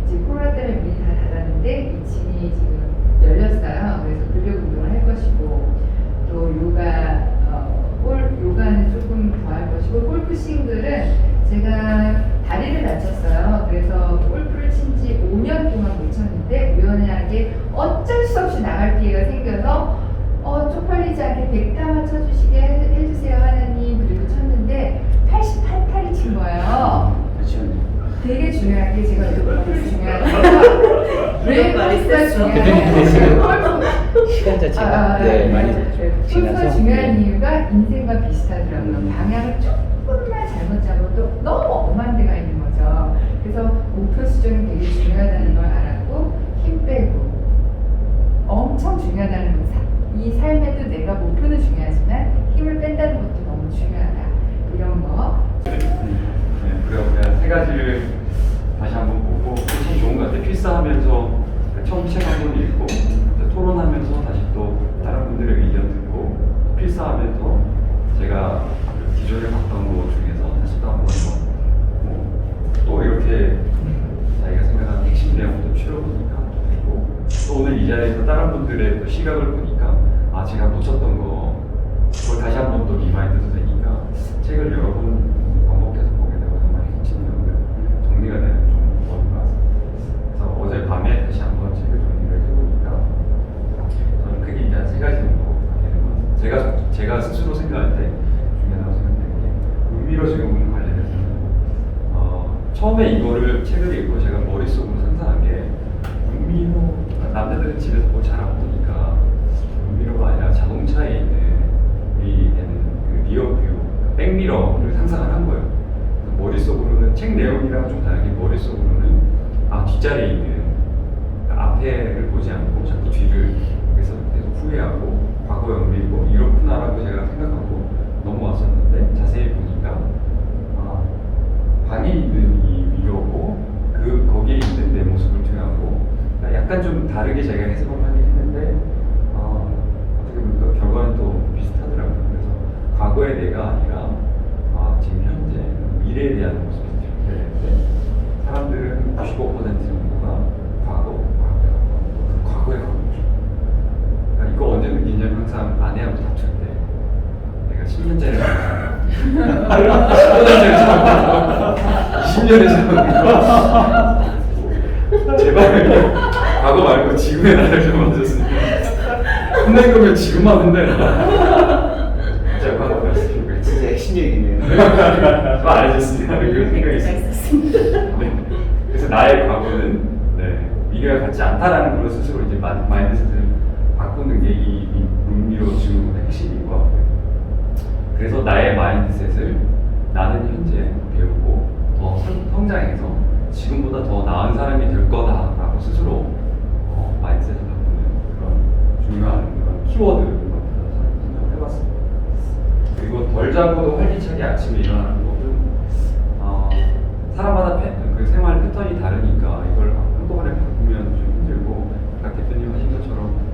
지금 코로나 때문에 문이 다 닫았는데 2층이 지금 열렸어요. 그래서 근력 운동을 할 것이고 또 요가는 조금 더 할 것이고 골프 싱글은 제가 다리를 다쳤어요. 그래서 골프를 친 지 5년 동안 못 쳤는데 우연하게 어쩔 수 없이 나갈 기회가 생겨서 쪽팔리지 않게 100타만 쳐주시게 해주세요 하나님 그리고 쳤는데 88타를 친 거예요. 그렇죠. 되게 중요한 게 제가 왜 골프를 중요하냐면 왜 골프가 중요하냐면 시간 자체가 많이 골프가 지나서 중요한 이유가 인생과 비슷하더라고요. 방향을 조금만 잘못 잡아도 너무 엄한 데가 있는 거죠. 그래서 목표 수정이 되게 중요하다는 걸 알았고 힘 빼고 엄청 중요하다는 거. 이 삶에도 내가 목표는 중요하지만 힘을 뺀다는 것도 너무 중요하다. 이런 거. 네, 그래요. 그냥 세 가지를 다시 한번 보고 참 좋은 것 같아요. 필사하면서 처음 책 한 권 읽고 토론하면서 다시 또 다른 분들의 의견 듣고 필사하면서 제가 기존에 봤던 것 중에서 다시 또 한 번 또 이렇게 자기가 생각하는 핵심 내용도 추려보니까 되고 또 오늘 이 자리에서 다른 분들의 또 시각을 보니까 제가 놓쳤던 거 그걸 다시 한 번 또 리마인드도 되니까 책을 여러 번 반복해서 보게 되고 정말 핵심 내용들 정리가 되는 좀 좋은 것 같습니다. 그래서 어젯밤에 다시 한 번 책을 정리를 해보니까 저는 크게 이제 세 가지 정도 되는 것 같습니다. 제가 스스로 생각할 때 중요하다고 생각되는 게 의미로 지금 관련해서는 처음에 이거를 책을 읽고 제가 머릿속으로 상상한 게 의미로 남자들은 집에서 뭘 잘 안 보니까 의미로가 아니라 자동차에 있는 우리에는 그 리어뷰, 백미러를 상상을 한 거예요. 머릿속으로는 책 내용이랑 좀 다르게 머릿속으로는 뒷자리에 있는 앞에를 보지 않고 자꾸 뒤를 그래서 계속 후회하고 과거에 얽매이고 이렇구나라고 제가 생각하고 넘어왔었는데 자세히 보니까 방에 있는 이 미러고 거기에 있는 내 모습을 뒤하고 약간 좀 다르게 제가 해석을 하긴 했는데 어떻게 보면 결과는 또 비슷하더라고요. 그래서 과거의 내가 아니라 지금 현재 미래에 대한 모습을 되는데 사람들은 95% 정도가 과거에 가고 있죠. 그러니까 이거 언제 느끼냐면 항상 아내하고 다툴 때 내가 10년 전에 20년에 잡았는데 제발 과거 말고 지금의 나를 좀 만졌으면 혼낼 거면 지금만 혼내라. 진짜 과거 말씀이니까 진짜 핵심 얘기네요. 알겠습니다. 그런 생각이 있습니다. 네. 그래서 나의 과거는 미래가 같지 않다라는 걸 스스로 이제 마인드셋을 바꾸는 게 이 의미로 지금의 핵심인 것 같고요. 그래서 나의 마인드셋을 나는 현재 배우고 더 성장해서 지금보다 더 나은 사람이 될 거다라고 스스로 마인드셋을 바꾸는 그런 중요한 그런 키워드를 생각을 해봤습니다. 그리고 덜 자고도 활기차게 아침에 일어나는 것은 사람마다 그 생활 패턴이 다르니까 이걸 한꺼번에 바꾸면 좀 힘들고 아까 대표님 하신 것처럼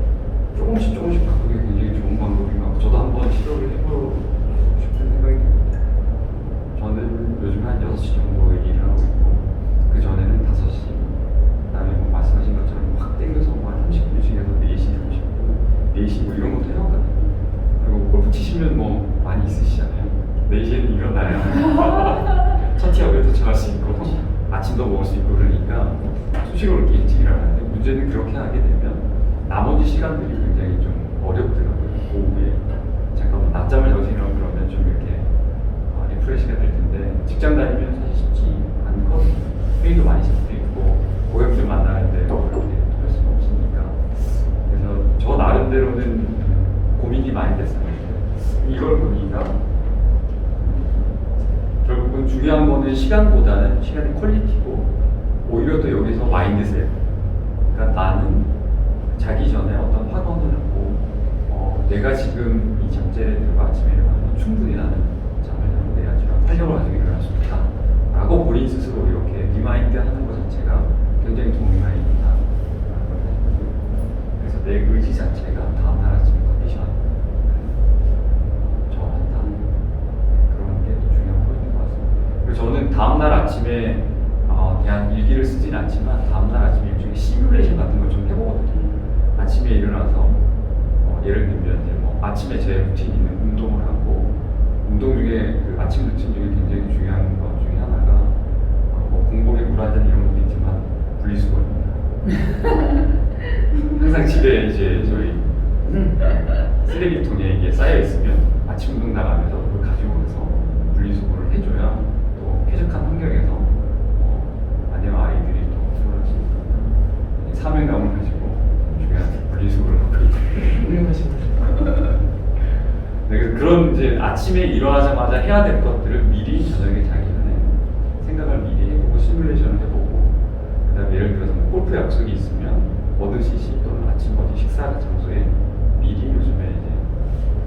조금씩 바꾸기 굉장히 좋은 방법인 것 같고 저도 한번 시도를 해보고 싶은 생각이 듭니다. 저는 요즘 한 6시 정도에 일을 하고 있고 그 전에는 5시 그다음에 뭐 말씀하신 것처럼 확 땡겨서 뭐 30분 중에서 4시 30분 4시 뭐 이런 것도 해왔거든요. 그리고 골프 치시면 뭐 많이 있으시잖아요. 4시에는 일어나야 첫 티업에 도착할 수 있고 아침도 먹을 수 있고 그러니까 수시로 이렇게 일찍 일어나는데 문제는 그렇게 하게 되면 나머지 시간들이 굉장히 좀 어렵더라고요. 오후에 잠깐만 낮잠을 자시려고 그러면 직장 다니면 사실 쉽지 않거든요. 회의도 많이 잡혀 있고 고객들 만나는데 뭐 이렇게 할 수는 없으니까. 그래서 저 나름대로는 고민이 많이 됐었는데 이걸 보니까 결국은 중요한 거는 시간보다는 시간의 퀄리티고 오히려 또 여기서 마인드셋. 그러니까 나는 자기 전에 어떤 확언을 하고 내가 지금 이 잠자리에 들고 아침에 일어나면 충분히 나는 잠을 자고 내일 아침에 활력을 가지고 일어날 수 있다 라고 본인 스스로 이렇게 리마인드 하는 것 자체가 굉장히 도움이 많이 된다. 그래서 내 의지 자체가 다음날 아침 컨디션 저한다. 그런 게 또 중요한 포인트인 것 같습니다. 그래서 저는 다음날 아침에 대한 일기를 쓰진 않지만 다음날 아침에 일종의 시뮬레이션 같은 걸 좀 해보거든요. 아침에 일어나서 예를 들면 이제 뭐 아침에 제 루틴 있는 운동을 하고 운동 중에 그 아침 루틴 중에 굉장히 중요한 것 중에 하나가 뭐 공복에 물 한 잔 이런 것도 있지만 분리수거입니다. 항상 집에 이제 저희 쓰레기통에 이게 쌓여 있으면 아침 운동 나가면서 그걸 가지고 가서 분리수거를 해줘야 또 쾌적한 환경에서 아내와 아이들이 또 그럴 수 있는 사명감을 가지고 중요한 분리수거를 하고 있거든요. 훌륭하십니다. 네, 그래서 그런 이제 아침에 일어나자마자 해야 될 것들을 미리 저녁에 자기 전에 생각을 미리 해보고 시뮬레이션을 해보고 그다음에 예를 들어서 뭐 골프 약속이 있으면 머드시시 또는 아침 어디 식사 장소에 미리 요즘에 이제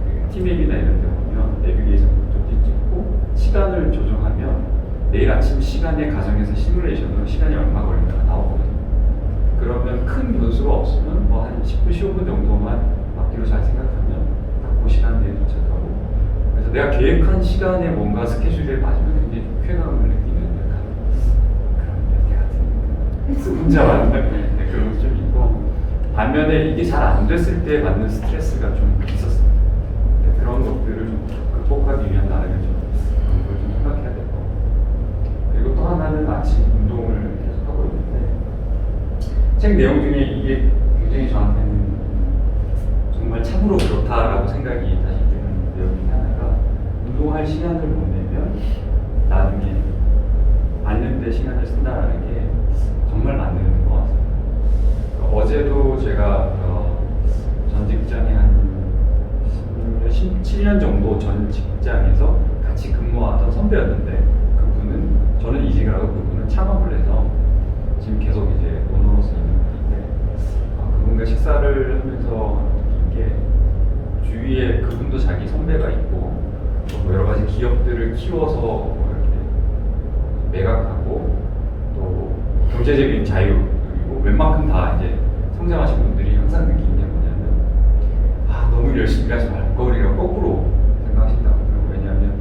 그 티맵이나 이런 데 보면 내비게이션 목적지 찍고 시간을 조정하면 내일 아침 시간에 가정에서 시뮬레이션으로 시간이 얼마 걸릴까가 나오거든요. 그러면 큰 변수가 없으면 뭐 한 10분, 15분 정도만 앞뒤로 잘 생각하면 딱 그 시간 내에 도착하고 그래서 내가 계획한 시간에 뭔가 스케줄에 맞으면 굉장히 좀 쾌감을 느끼는 약간 그런 때 같은 혼자 만든 그런 것도 좀 있고 반면에 이게 잘 안 됐을 때 받는 스트레스가 좀 있었습니다. 그런 것들을 좀 극복하기 위한 나름의 좀 그런 걸 좀 생각해야 될 거고 그리고 또 하나는 아침 운동을 계속 하고 있는데 책 내용 중에 이게 굉장히 저한테는 정말 참으로 그렇다라고 생각이 다시 드는 내용 중에 하나가 운동할 시간을 못 내면 나중에 앉는 데 시간을 쓴다라는 게 정말 맞는 것 같습니다. 어제도 제가 전 직장에 한 17년 정도 전 직장에서 같이 근무하던 선배였는데 그분은 저는 이직을 하고 그분은 창업을 해서 지금 계속 이제 오너로서 있는 분인데 그분과 식사를 하면서 느낀 게 주위에 그분도 자기 선배가 있고 뭐 여러 가지 기업들을 키워서 뭐 이렇게 매각하고 또 경제적인 자유 그리고 웬만큼 다 이제 성장하신 분들이 항상 느끼는 게 뭐냐면 너무 열심히 하지 말고 우리가 거꾸로 생각하신다고 그러고 왜냐하면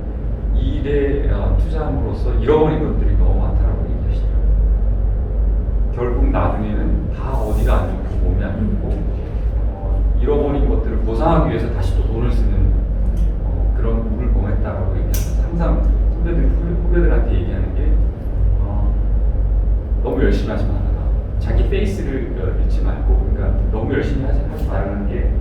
이 일에 투자함으로써 잃어버린 것들이 너무 많다라고 얘기하시더라고요. 결국 나중에는 다 어디가 안 좋고 몸이 안 좋고 잃어버린 것들을 보상하기 위해서 다시 또 돈을 쓰는 그런 운을 범했다라고 얘기하면서 항상 선배들이 후배들한테 얘기하는 게 너무 열심히 하지 말아라. 자기 페이스를 잃지 말고 그러니까 너무 열심히 하지 말라는 게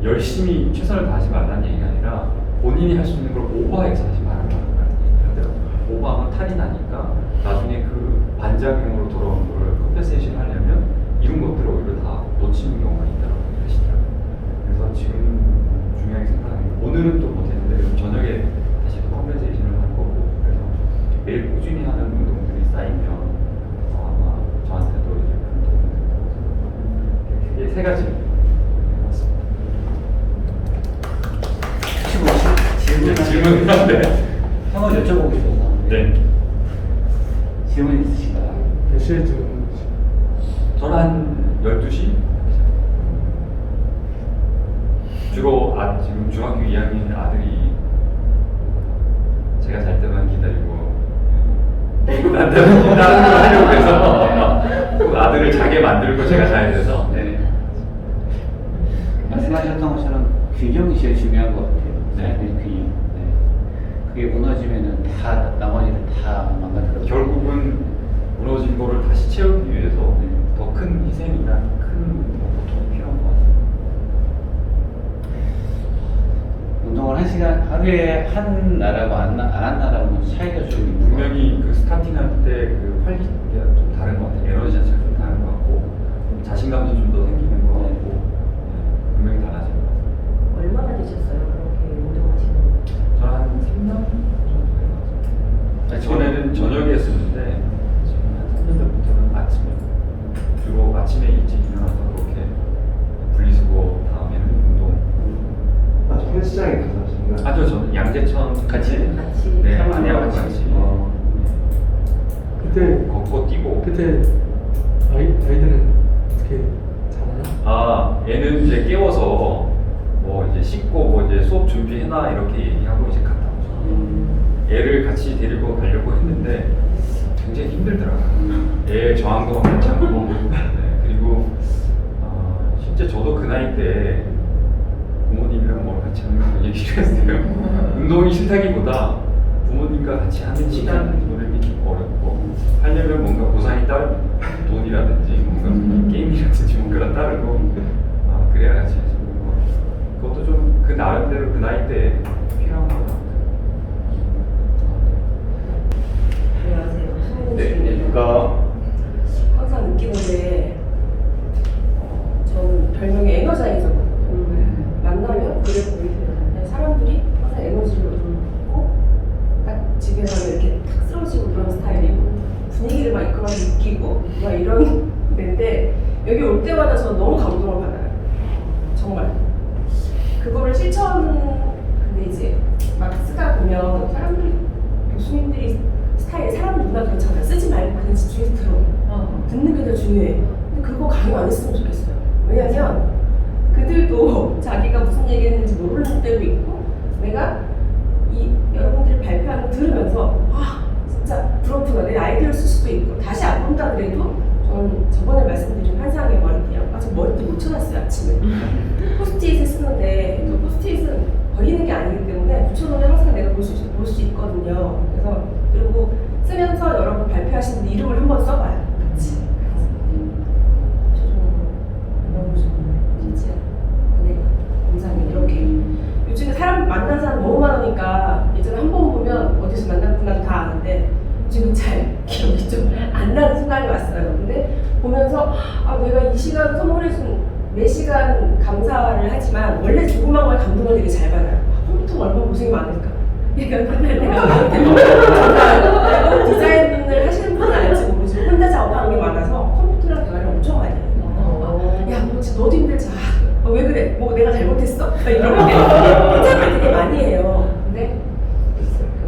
열심히 최선을 다하지 말라는 얘기가 아니라 본인이 할 수 있는 걸 오버해서 하지 말라는 얘기를 하더라고요. 오버하면 탈이 나니까 나중에 그 반작용으로 돌아오는 걸 컴pen세이션 하려면 이런 것들을 오히려 다 놓치는 경우가 있다고 하시더라고요. 그래서 지금 중요하게 생각하는 게 오늘은 또 못했는데 저녁에 다시 또 컴pen세이션을 할 거고 그래서 매일 꾸준히 하는 운동들이 쌓이면 아마 저한테도 이제 큰 도움이 된다고 생각합니다. 크게 세 가지 해봤습니다. 질문 한번 여쭤보고 싶어서 네. 질문 있으신가요? 몇 시에 지금 저는 한 12시? 주로 지금 중학교 2학년 아들이 제가 잘 때만 기다리고 나한테는 긴다는 걸 하려고 해서 그 아들을 자게 만들고 제가 자야 돼서 네. 말씀하셨던 것처럼 균형이 제일 중요한 것 같아요. 네. 균형. 네. 그게 무너지면은 다 나머지는 다 망가뜨려. 결국은 무너진 거를 다시 채우기 위해서 더 큰 희생이나 큰 고통이 필요한 것 같아요. 운동을 1시간 하루에 한 나라고 안 한 나라고 차이가 좀 있는 것 분명히 그 스타팅할 때 그 퀄리티가 좀 다른 것 같아요. 에너지 자체가 좀 다른 것 같고 좀 자신감도 좀 더 생기는 것 같고 분명히 달라진 것 같아요. 얼마나 되셨어요? 그렇게 운동하시는? 저는 한 3년 정도 돼가지고 전에는 저녁에 했었는데 지금 한 3년 전부터는 아침에 주로 아침에 일찍 일어나서 그렇게 분리수거 다음에는 운동. 아주 헬스장에 가서 하시는 거예요? 아니요, 저는 양재천 같이? 같이. 네, 사모님 아내하고 같이. 같이 그때 걷고 뛰고. 그때 아이들은 어떻게 자나요? 아, 얘는 이제 깨워서 뭐 이제 씻고 뭐 이제 수업 준비해놔 이렇게 얘기하고 이제 갔다 오죠. 얘를 같이 데리고 가려고 했는데 굉장히 힘들더라고요. 얘 저항도 많지 않고 네, 그리고 실제 저도 그 나이 때 부모님이랑 뭘 같이 하는 거 굉장히 싫어했어요. 운동이 싫다기보다 부모님과 같이 하는 시간을 노리기 어렵고 하려면 뭔가 보상이 따르고 돈이라든지 뭔가 게임이라든지 뭔가가 따르고 그래야 같이 해서 그것도 좀 그 나름대로 그 나이 때 필요한 것 같아요. 안녕하세요. 네, 누가 항상 느끼는데 저는 별명이 에너자이저거든요. 만나면 그래 보이세요. 사람들이 항상 에너지를 얻고 딱 집에서 이렇게 탁 쓰러지고 그런 스타일이고 분위기를 막 이끌어 느끼고 막 이런 데인데 여기 올 때마다 저는 너무 감동을 받아요. 정말 그거를 근데 이제 막 쓰다 보면 사람들이 교수님들이 스타일 사람 누나 그렇잖아요. 쓰지 말고 그냥 집중해서 들어. 듣는 게 더 중요해. 근데 그거 강요 안 했으면 좋겠어요. 왜냐면 그들도 자기가 무슨 얘기했는지 모르는 때도 있고 내가 여러분들이 발표하는 거 들으면서 진짜 그렇구나 내 아이디어를 쓸 수도 있고 다시 안 본다 그래도 저는 저번에 말씀드린 환상의 머리띠요. 저 머리띠 못 쳐놨어요 아침에. 포스트잇을 쓰는데 저 포스트잇은 버리는 게 아니기 때문에 붙여놓으면 항상 내가 볼 수 있거든요. 그래서 그리고 쓰면서 여러분 발표하시는 분들 이름을 한번 써봐요. 같이. 너무 진짜 네, 감사합니다. 이렇게 요즘에 사람 만난 사람 너무 많으니까 예전에 한 번 보면 어디서 만났구나 다 아는데 지금 잘 기억이 좀 안 나는 순간이 왔어요. 근데 보면서 내가 이 시간 선물해준 4시간 감사를 하지만 원래 조그만 거에 감동을 되게 잘 받아요. 컴퓨터가 얼마나 고생이 많을까. 그러니까 맨날 내가 디자인을 하시는 분은 알지 모르지만 혼자 작업하는 게 많아서 컴퓨터랑 대화를 엄청 많이 해요. 야, 너도 힘들지? 왜 그래? 뭐 내가 잘못했어? 이런 게 혼자만 되게 많이 해요. 근데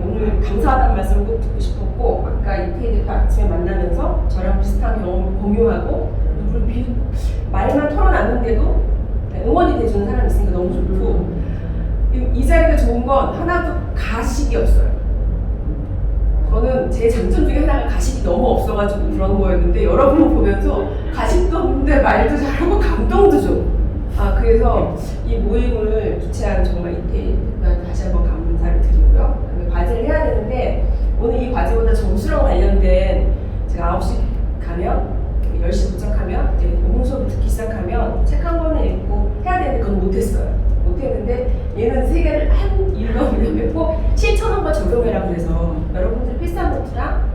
오늘 감사하다는 말씀을 꼭 듣고 싶었고 아까 이태희 대표 아침에 만나면서 저랑 비슷한 경험을 공유하고 그리고 말만 털어놨는데도 응원이 돼주는 사람이 있으니까 너무 좋고 이 자리가 좋은 건 하나도 가식이 없어요. 저는 제 장점 중에 하나가 가식이 너무 없어가지고 그런 거였는데 여러분을 보면서 가식도 없는데 말도 잘하고 감동도 줘. 그래서 이 모임을 주최한 정말 이태희 대표한테 다시 한번 감사를 드리고요. 과제를 해야 되는데 오늘 이 과제보다 점수랑 관련된 제가 9시 가면 10시 도착하면 이제 5분 수업을 듣기 시작하면 책 한 권을 읽고 해야 되는데 그건 못했어요. 못했는데 얘는 3개를 한 이유가 뭐냐면 꼭 실천한 거 적용해라 그래서 여러분들 필사 노트랑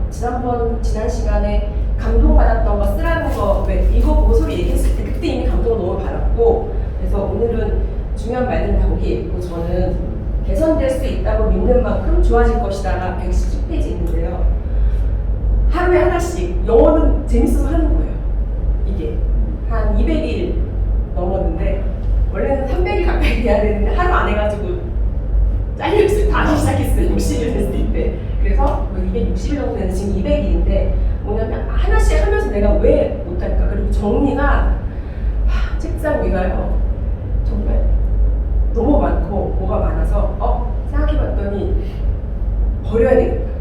지난 시간에 감동받았던 거 쓰라는 거 이거 보고 소리 얘기했을 때 그때 이미 감동을 너무 받았고 그래서 오늘은 중요한 말들은 다 거기에 있고 저는 개선될 수 있다고 믿는 만큼 좋아질 것이다가 110페이지 있는데요. 하루에 하나씩 영어는 재밌어서 하는 거예요. 이게 한 200일 넘었는데 원래는 300일 가까이 돼야 되는데 하루 안 해가지고 잘렸어요. 다시 시작했어요. 60일 됐을 때. 그래서 260일 정도 되는 지금 200일인데 뭐냐면 하나씩 하면서 내가 왜 못할까. 그리고 정리가 책상 위가요. 정말 너무 많고 뭐가 많아서 생각해봤더니 버려야 되겠다.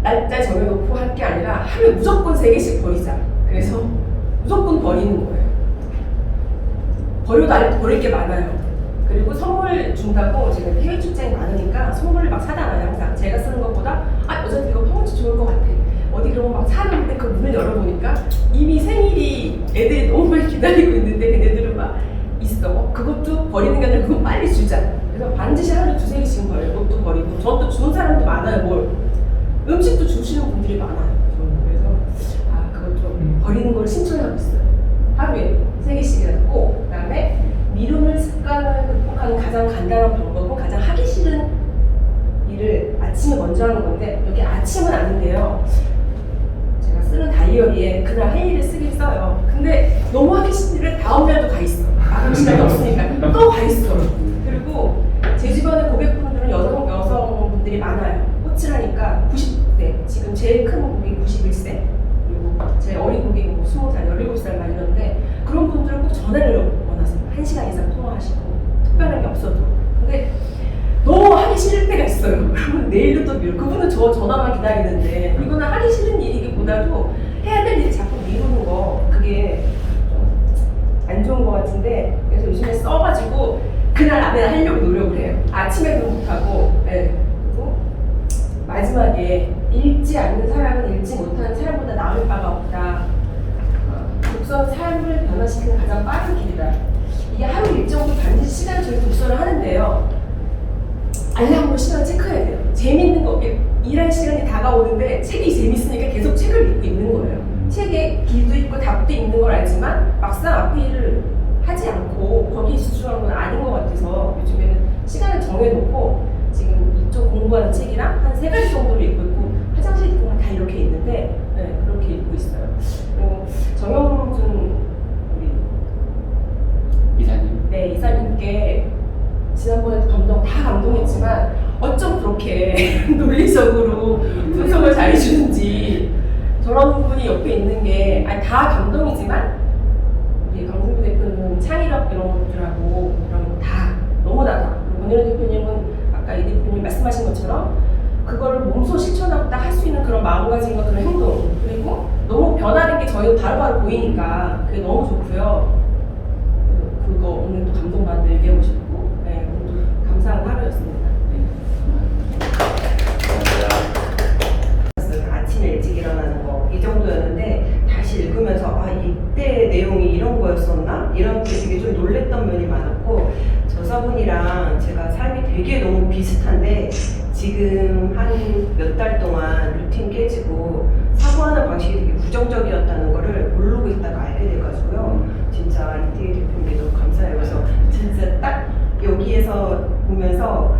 날짜 정해놓고 할 게 아니라 하루에 무조건 3개씩 버리자. 그래서 무조건 버리는 거예요. 버려도 버릴 게 많아요. 그리고 선물 준다고 제가 해외 출장이 많으니까 선물을 막 사다 놔요. 항상 제가 쓰는 것보다 여자들 이거 파우치 좋을 것 같아. 어디 그러면 막 사는데 그 문을 열어보니까 이미 생일이 애들이 너무 많이 기다리고 있는데 걔네들은 막 있어. 그것도 버리는 게 아니라 그거 빨리 주자. 그래서 반드시 하루에 2-3개씩은 버려요. 옷도 버리고 저도 주는 사람도 많아요. 뭘 음식도 주시는 분들이 많아요. 저는 그래서 그것 좀 버리는 걸 신청하고 있어요. 하루에 3개씩이라도 꼭. 그다음에 미루는 습관을 극복하는 가장 간단한 방법은 가장 하기 싫은 일을 아침에 먼저 하는 건데 여기 아침은 아닌데요. 제가 쓰는 다이어리에 그날 할 일을 쓰긴 써요. 근데 너무 하기 싫은 일을 다음 날도 가 있어. 그럼 시간이 없으니까 또 가 있어. 그리고 제 주변에 고객분들은 여성분들이 많아요. 꽃을 하니까 90대, 지금 제일 큰 고객이 91세, 그리고 제일 어린 고객이 뭐 20살, 17살 막 이런데 그런 분들은 꼭 전화를 원하세요. 1시간 이상 통화하시고 특별한 게 없어도. 근데 너무 하기 싫을 때가 있어요. 그러면 내일도 또 미루고 그분은 저 전화만 기다리는데 이거는 하기 싫은 일이기보다도 해야 될 일을 자꾸 미루는 거 그게 좀 안 좋은 것 같은데 그래서 요즘에 써가지고 그날 안에 하려고 노력을 해요. 아침에도 못하고 그리고 마지막에 읽지 않는 사람은 읽지 못하는 사람보다 나을 바가 없다. 독서는 삶을 변화시키는 가장 빠른 길이다. 이게 하루 일정도 반드시 시간을 정해 독서를 하는데요. 알람으로 시간을 체크해야 돼요. 재밌는 거, 일할 시간이 다가오는데 책이 재밌으니까 계속 책을 읽고 있는 거예요. 책에 길도 있고 답도 있는 걸 알지만 막상 앞에 일을 하지 않고 거기에 집중하는 건 아닌 것 같아서 요즘에는 시간을 정해놓고 지금 이쪽 공부하는 책이랑 한 3가지 정도를 읽고 있고 화장실 동안 다 이렇게 있는데 그렇게 읽고 있어요. 그리고 정영준 우리 이사님. 네, 이사님께 지난번에도 다 감동했지만 어쩜 그렇게 논리적으로 분석을 잘 해주는지 저런 분이 옆에 있는 게 다 감동이지만 우리 강승규 대표는 창의력 이런 것들하고 이런 다 너무나 다 권혜련 대표님은 아까 이 대표님 말씀하신 것처럼 그거를 몸소 실천하고 딱 할 수 있는 그런 마음가짐과 그런 행동 그리고 너무 변화된 게 저희는 바로바로 보이니까 그게 너무 좋고요. 그거 오늘 또 감동받는 얘기하고 싶고 오늘 감사한 하루였습니다. 아침에 일찍 일어나는 거 이 정도였는데 다시 읽으면서 이때 내용이 이런 거였었나? 이런 게 되게 좀 놀랬던 면이 많았고 저서분이랑 제가 삶이 되게 너무 비슷한데 지금 한 몇 달 동안 루틴 깨지고 사고하는 방식이 되게 부정적이었다는 거를 모르고 있다가 알게 돼가지고요. 진짜 이태희 대표님께도 감사해요. 그래서 진짜 딱 여기에서 보면서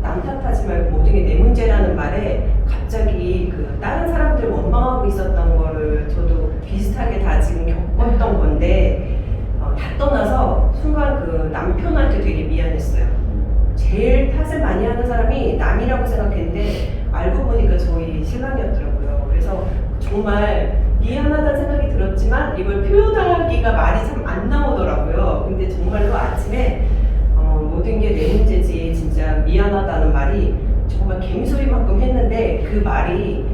남 탓하지 말고 모든 게 내 문제라는 말에 갑자기 그 다른 사람들 원망하고 있었던 거를 저도 비슷하게 다 지금 겪었던 건데 다 떠나서 순간 그 남편한테 되게 미안했어요. 제일 탓을 많이 하는 사람이 남이라고 생각했는데 알고 보니까 저희 신랑이었더라고요. 그래서 정말 미안하다는 생각이 들었지만 이걸 표현하기가 말이 참 안 나오더라고요. 근데 정말로 아침에 모든 게 내 문제지 진짜 미안하다는 말이 정말 개미소리만큼 했는데 그 말이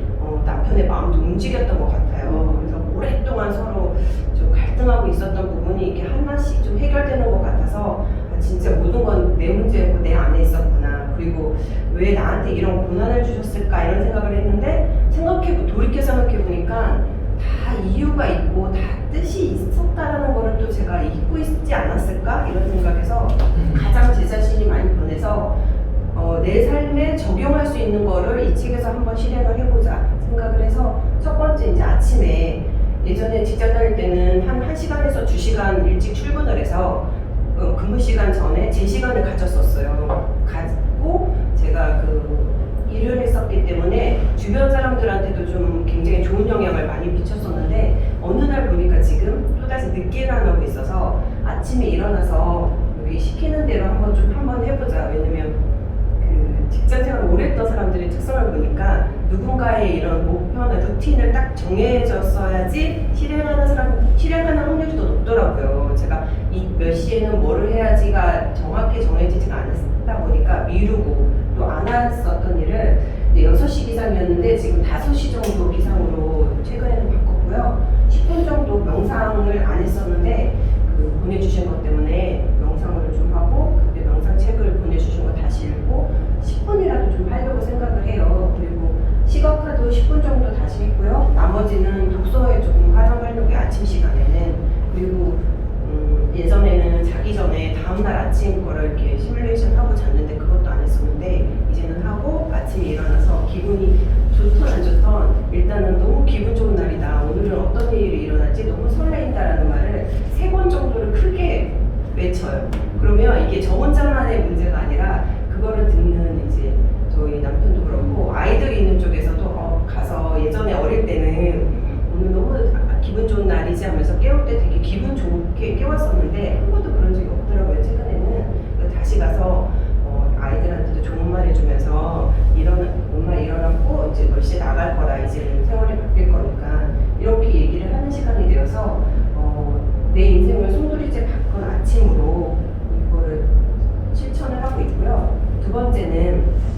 남편의 마음도 움직였던 것 같아요. 그래서 오랫동안 서로 좀 갈등하고 있었던 부분이 이렇게 하나씩 좀 해결되는 것 같아서 진짜 모든 건 내 문제였고 내 안에 있었구나. 그리고 왜 나한테 이런 고난을 주셨을까 이런 생각을 했는데 돌이켜 생각해보니까 다 이유가 있고 다 뜻이 있었다라는 거를 또 제가 잊고 있지 않았을까 이런 생각에서 가장 제 자신이 많이 변해서 내 삶에 적용할 수 있는 거를 이 책에서 한번 실행을 해보자 생각을 해서 첫 번째 이제 아침에 예전에 직장 다닐 때는 한 1시간에서 2시간 일찍 출근을 해서 근무 시간 전에 제 시간을 가졌었어요. 가지고 제가 일을 했었기 때문에 주변 사람들한테도 좀 굉장히 좋은 영향을 많이 미쳤었는데 어느 날 보니까 지금 또다시 늦게 일어나고 있어서 아침에 일어나서 우리 시키는 대로 한번 해보자. 왜냐면 직장생활을 오래 했던 사람들의 특성을 보니까 누군가의 이런 목표나 루틴을 딱 정해졌어야지 실행하는 확률이 더 높더라고요. 제가 이 몇 시에는 뭐를 해야지가 정확히 정해지지가 않았다 보니까 미루고 또 안 했었던 일을 6시 기상이었는데 지금 5시 정도 기상으로 최근에는 바꿨고요. 10분 정도 명상을 안 했었는데 보내주신 것 때문에 명상을 좀 하고 그때 명상책을 보내주신 거 다시 읽고 10분이라도 좀 하려고 생각을 해요. 그리고 시각화도 10분 정도 다시 했고요. 나머지는 독서에 조금 활용하려고 아침 시간에는. 그리고 예전에는 자기 자기 전에 다음날 아침 거를 이렇게 시뮬레이션 하고 잤는데 그것도 안 했었는데 이제는 하고 아침에 일어나서 기분이 좋던 안 좋던 일단은 너무 기분 좋은 날이다. 오늘은 어떤 일이 일어날지 너무 설레인다라는 말을 3번 정도를 크게 외쳐요. 그러면 이게 저 혼자만의 문제가 아니라 그거를 듣는 이제 저희 남편도 그렇고 아이들이 있는 쪽에서도 가서 예전에 어릴 때는 오늘 너무 기분 좋은 날이지 하면서 깨울 때 되게 기분 좋게 깨웠었는데 한 번도 그런 적이 없더라고요. 최근에는 다시 가서 아이들한테도 좋은 말 해주면서 엄마 일어났고 이제 몇 시에 나갈 거라 이제 세월이 바뀔 거니까 이렇게 얘기를 하는 시간이 되어서 내 인생을 송두리째 바꾼 아침으로 이거를 실천을 하고 있고요. 두 번째는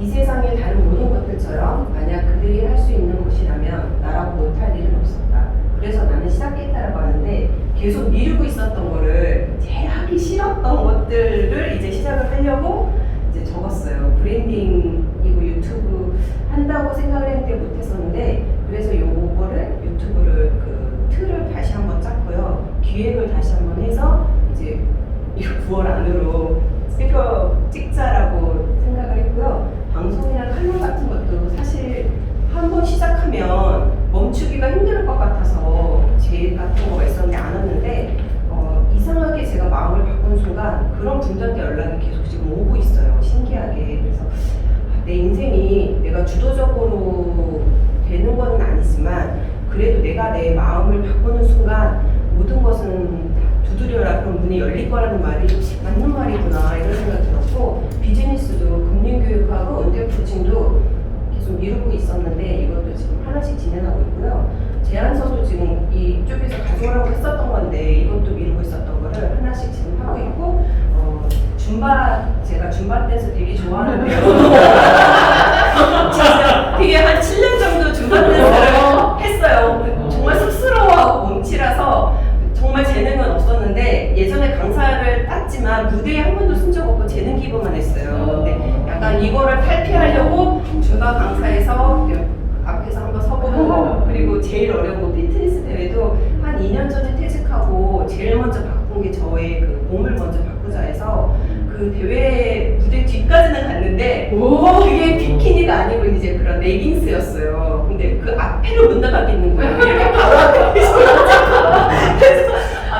이 세상의 다른 모든 것들처럼 만약 그들이 할 수 있는 것이라면 나라고 못할 일은 없었다. 그래서 나는 시작했다라고 하는데 계속 미루고 있었던 거를 제일 하기 싫었던 것들을 이제 시작을 하려고 이제 적었어요. 브랜딩이고 유튜브 한다고 생각을 했는데 못했었는데 그래서 요거를 유튜브를 그 틀을 다시 한번 짰고요. 기획을 다시 한번 해서 이제 9월 안으로 찍자라고 생각을 했고요. 방송이나 칼럼 같은 것도 사실 한번 시작하면 멈추기가 힘들 것 같아서 제일 같은 거가 있었는데 안 왔는데 이상하게 제가 마음을 바꾼 순간 그런 분들한테 연락이 계속 지금 오고 있어요. 신기하게. 그래서 내 인생이 내가 주도적으로 되는 건 아니지만 그래도 내가 내 마음을 바꾸는 순간 모든 것은 두드려라 그런 문이 열릴 거라는 말이 맞는 말이구나 이런 생각이 들었고 비즈니스도 금융교육하고 은퇴코칭도 계속 미루고 있었는데 이것도 지금 하나씩 진행하고 있고요. 제안서도 지금 이쪽에서 가져오라고 했었던 건데 이것도 미루고 있었던 거를 하나씩 지금 하고 있고 제가 줌바 댄스 되게 좋아하는데요. 진짜 되게 한 7년 정도 줌바 댄스를 했어요. 정말 쑥스러워하고 몸치라서 정말 재능은 없었는데 예전에 강사를 땄지만 무대에 한 번도 쓴 적 없고 재능 기부만 했어요. 근데 약간 이거를 탈피하려고 줌바 강사에서 앞에서 한번 서보는 거 그리고 제일 어려운 거 피트니스 대회도 한 2년 전에 퇴직하고 제일 먼저 바꾼 게 저의 그 몸을 먼저 바꾸자 해서 그 대회 무대 뒤까지는 갔는데 그게 비키니가 아니고 이제 그런 레깅스였어요. 근데 그 앞에를 못 나가겠는 거예요. 이렇게 바로 앞에 그래서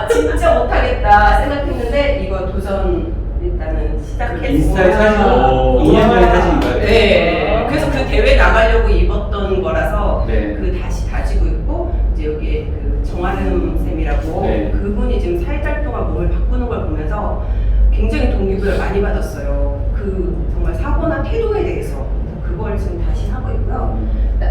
진짜 못하겠다 생각했는데 이거 도전 일단은 시작했고 인스타에 사진 2년 전에 사진 거예요? 네. 그래서 그 대회 나가려고 입었던 거라서 네. 그 다시 다지고 있고 이제 여기에 그 정아름 쌤이라고 네. 그분이 지금 4달 동안 몸을 바꾸는 걸 보면서 굉장히 동기부여를 많이 받았어요. 그 정말 사고나 태도에 대해서 그걸 지금 다시 하고 있고요.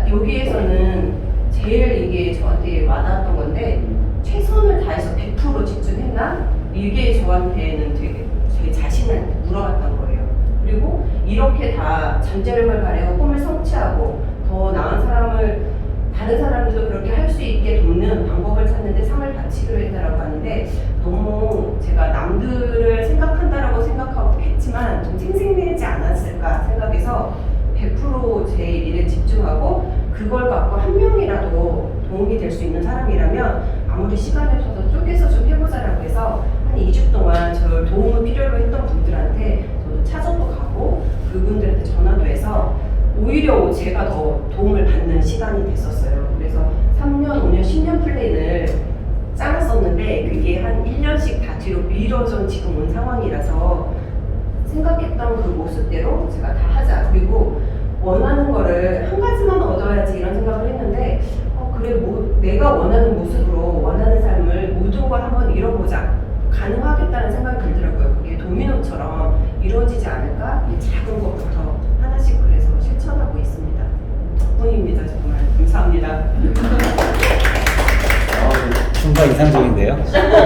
여기에서는 제일 이게 저한테 와닿았던 건데 최선을 다해서 100% 집중했나? 이게 저한테는 되게 제 자신한테 물어봤던 거예요. 그리고 이렇게 다 잠재력을 발휘하고 꿈을 성취하고 더 나은 사람을 다른 사람들도 그렇게 할 수 있게 돕는 방법을 찾는데 상을 바치기로 했다라고 하는데 너무 제가 남들을 생각한다라고 생각하고 했지만 좀 생생되지 않았을까 생각해서 100% 제 일에 집중하고 그걸 갖고 한 명이라도 도움이 될 수 있는 사람이라면 아무리 시간이 없어서 쪼개서 좀 해보자라고 해서 한 2주 동안 저를 도움을 필요로 했던 분들한테 저도 찾아도 가고 그분들한테 전화도 해서 오히려 제가 더 도움을 받는 시간이 됐었어요. 그래서 3년, 5년, 10년 플랜을 짜놨었는데 그게 한 1년씩 다 뒤로 미뤄져 지금 온 상황이라서 생각했던 그 모습대로 제가 다 하자. 그리고 원하는 거를 한 가지만 얻어야지 이런 생각을 했는데 그래 내가 원하는 모습으로 원하는 삶을 모든 걸 한번 이뤄보자. 가능하겠다는 생각이 들더라고요. 그게 도미노처럼 이루어지지 않을까? 이 작은 것부터 하나씩 그래서 실천하고 있습니다. 덕분입니다. 정말 감사합니다. 줌바 이상적인데요?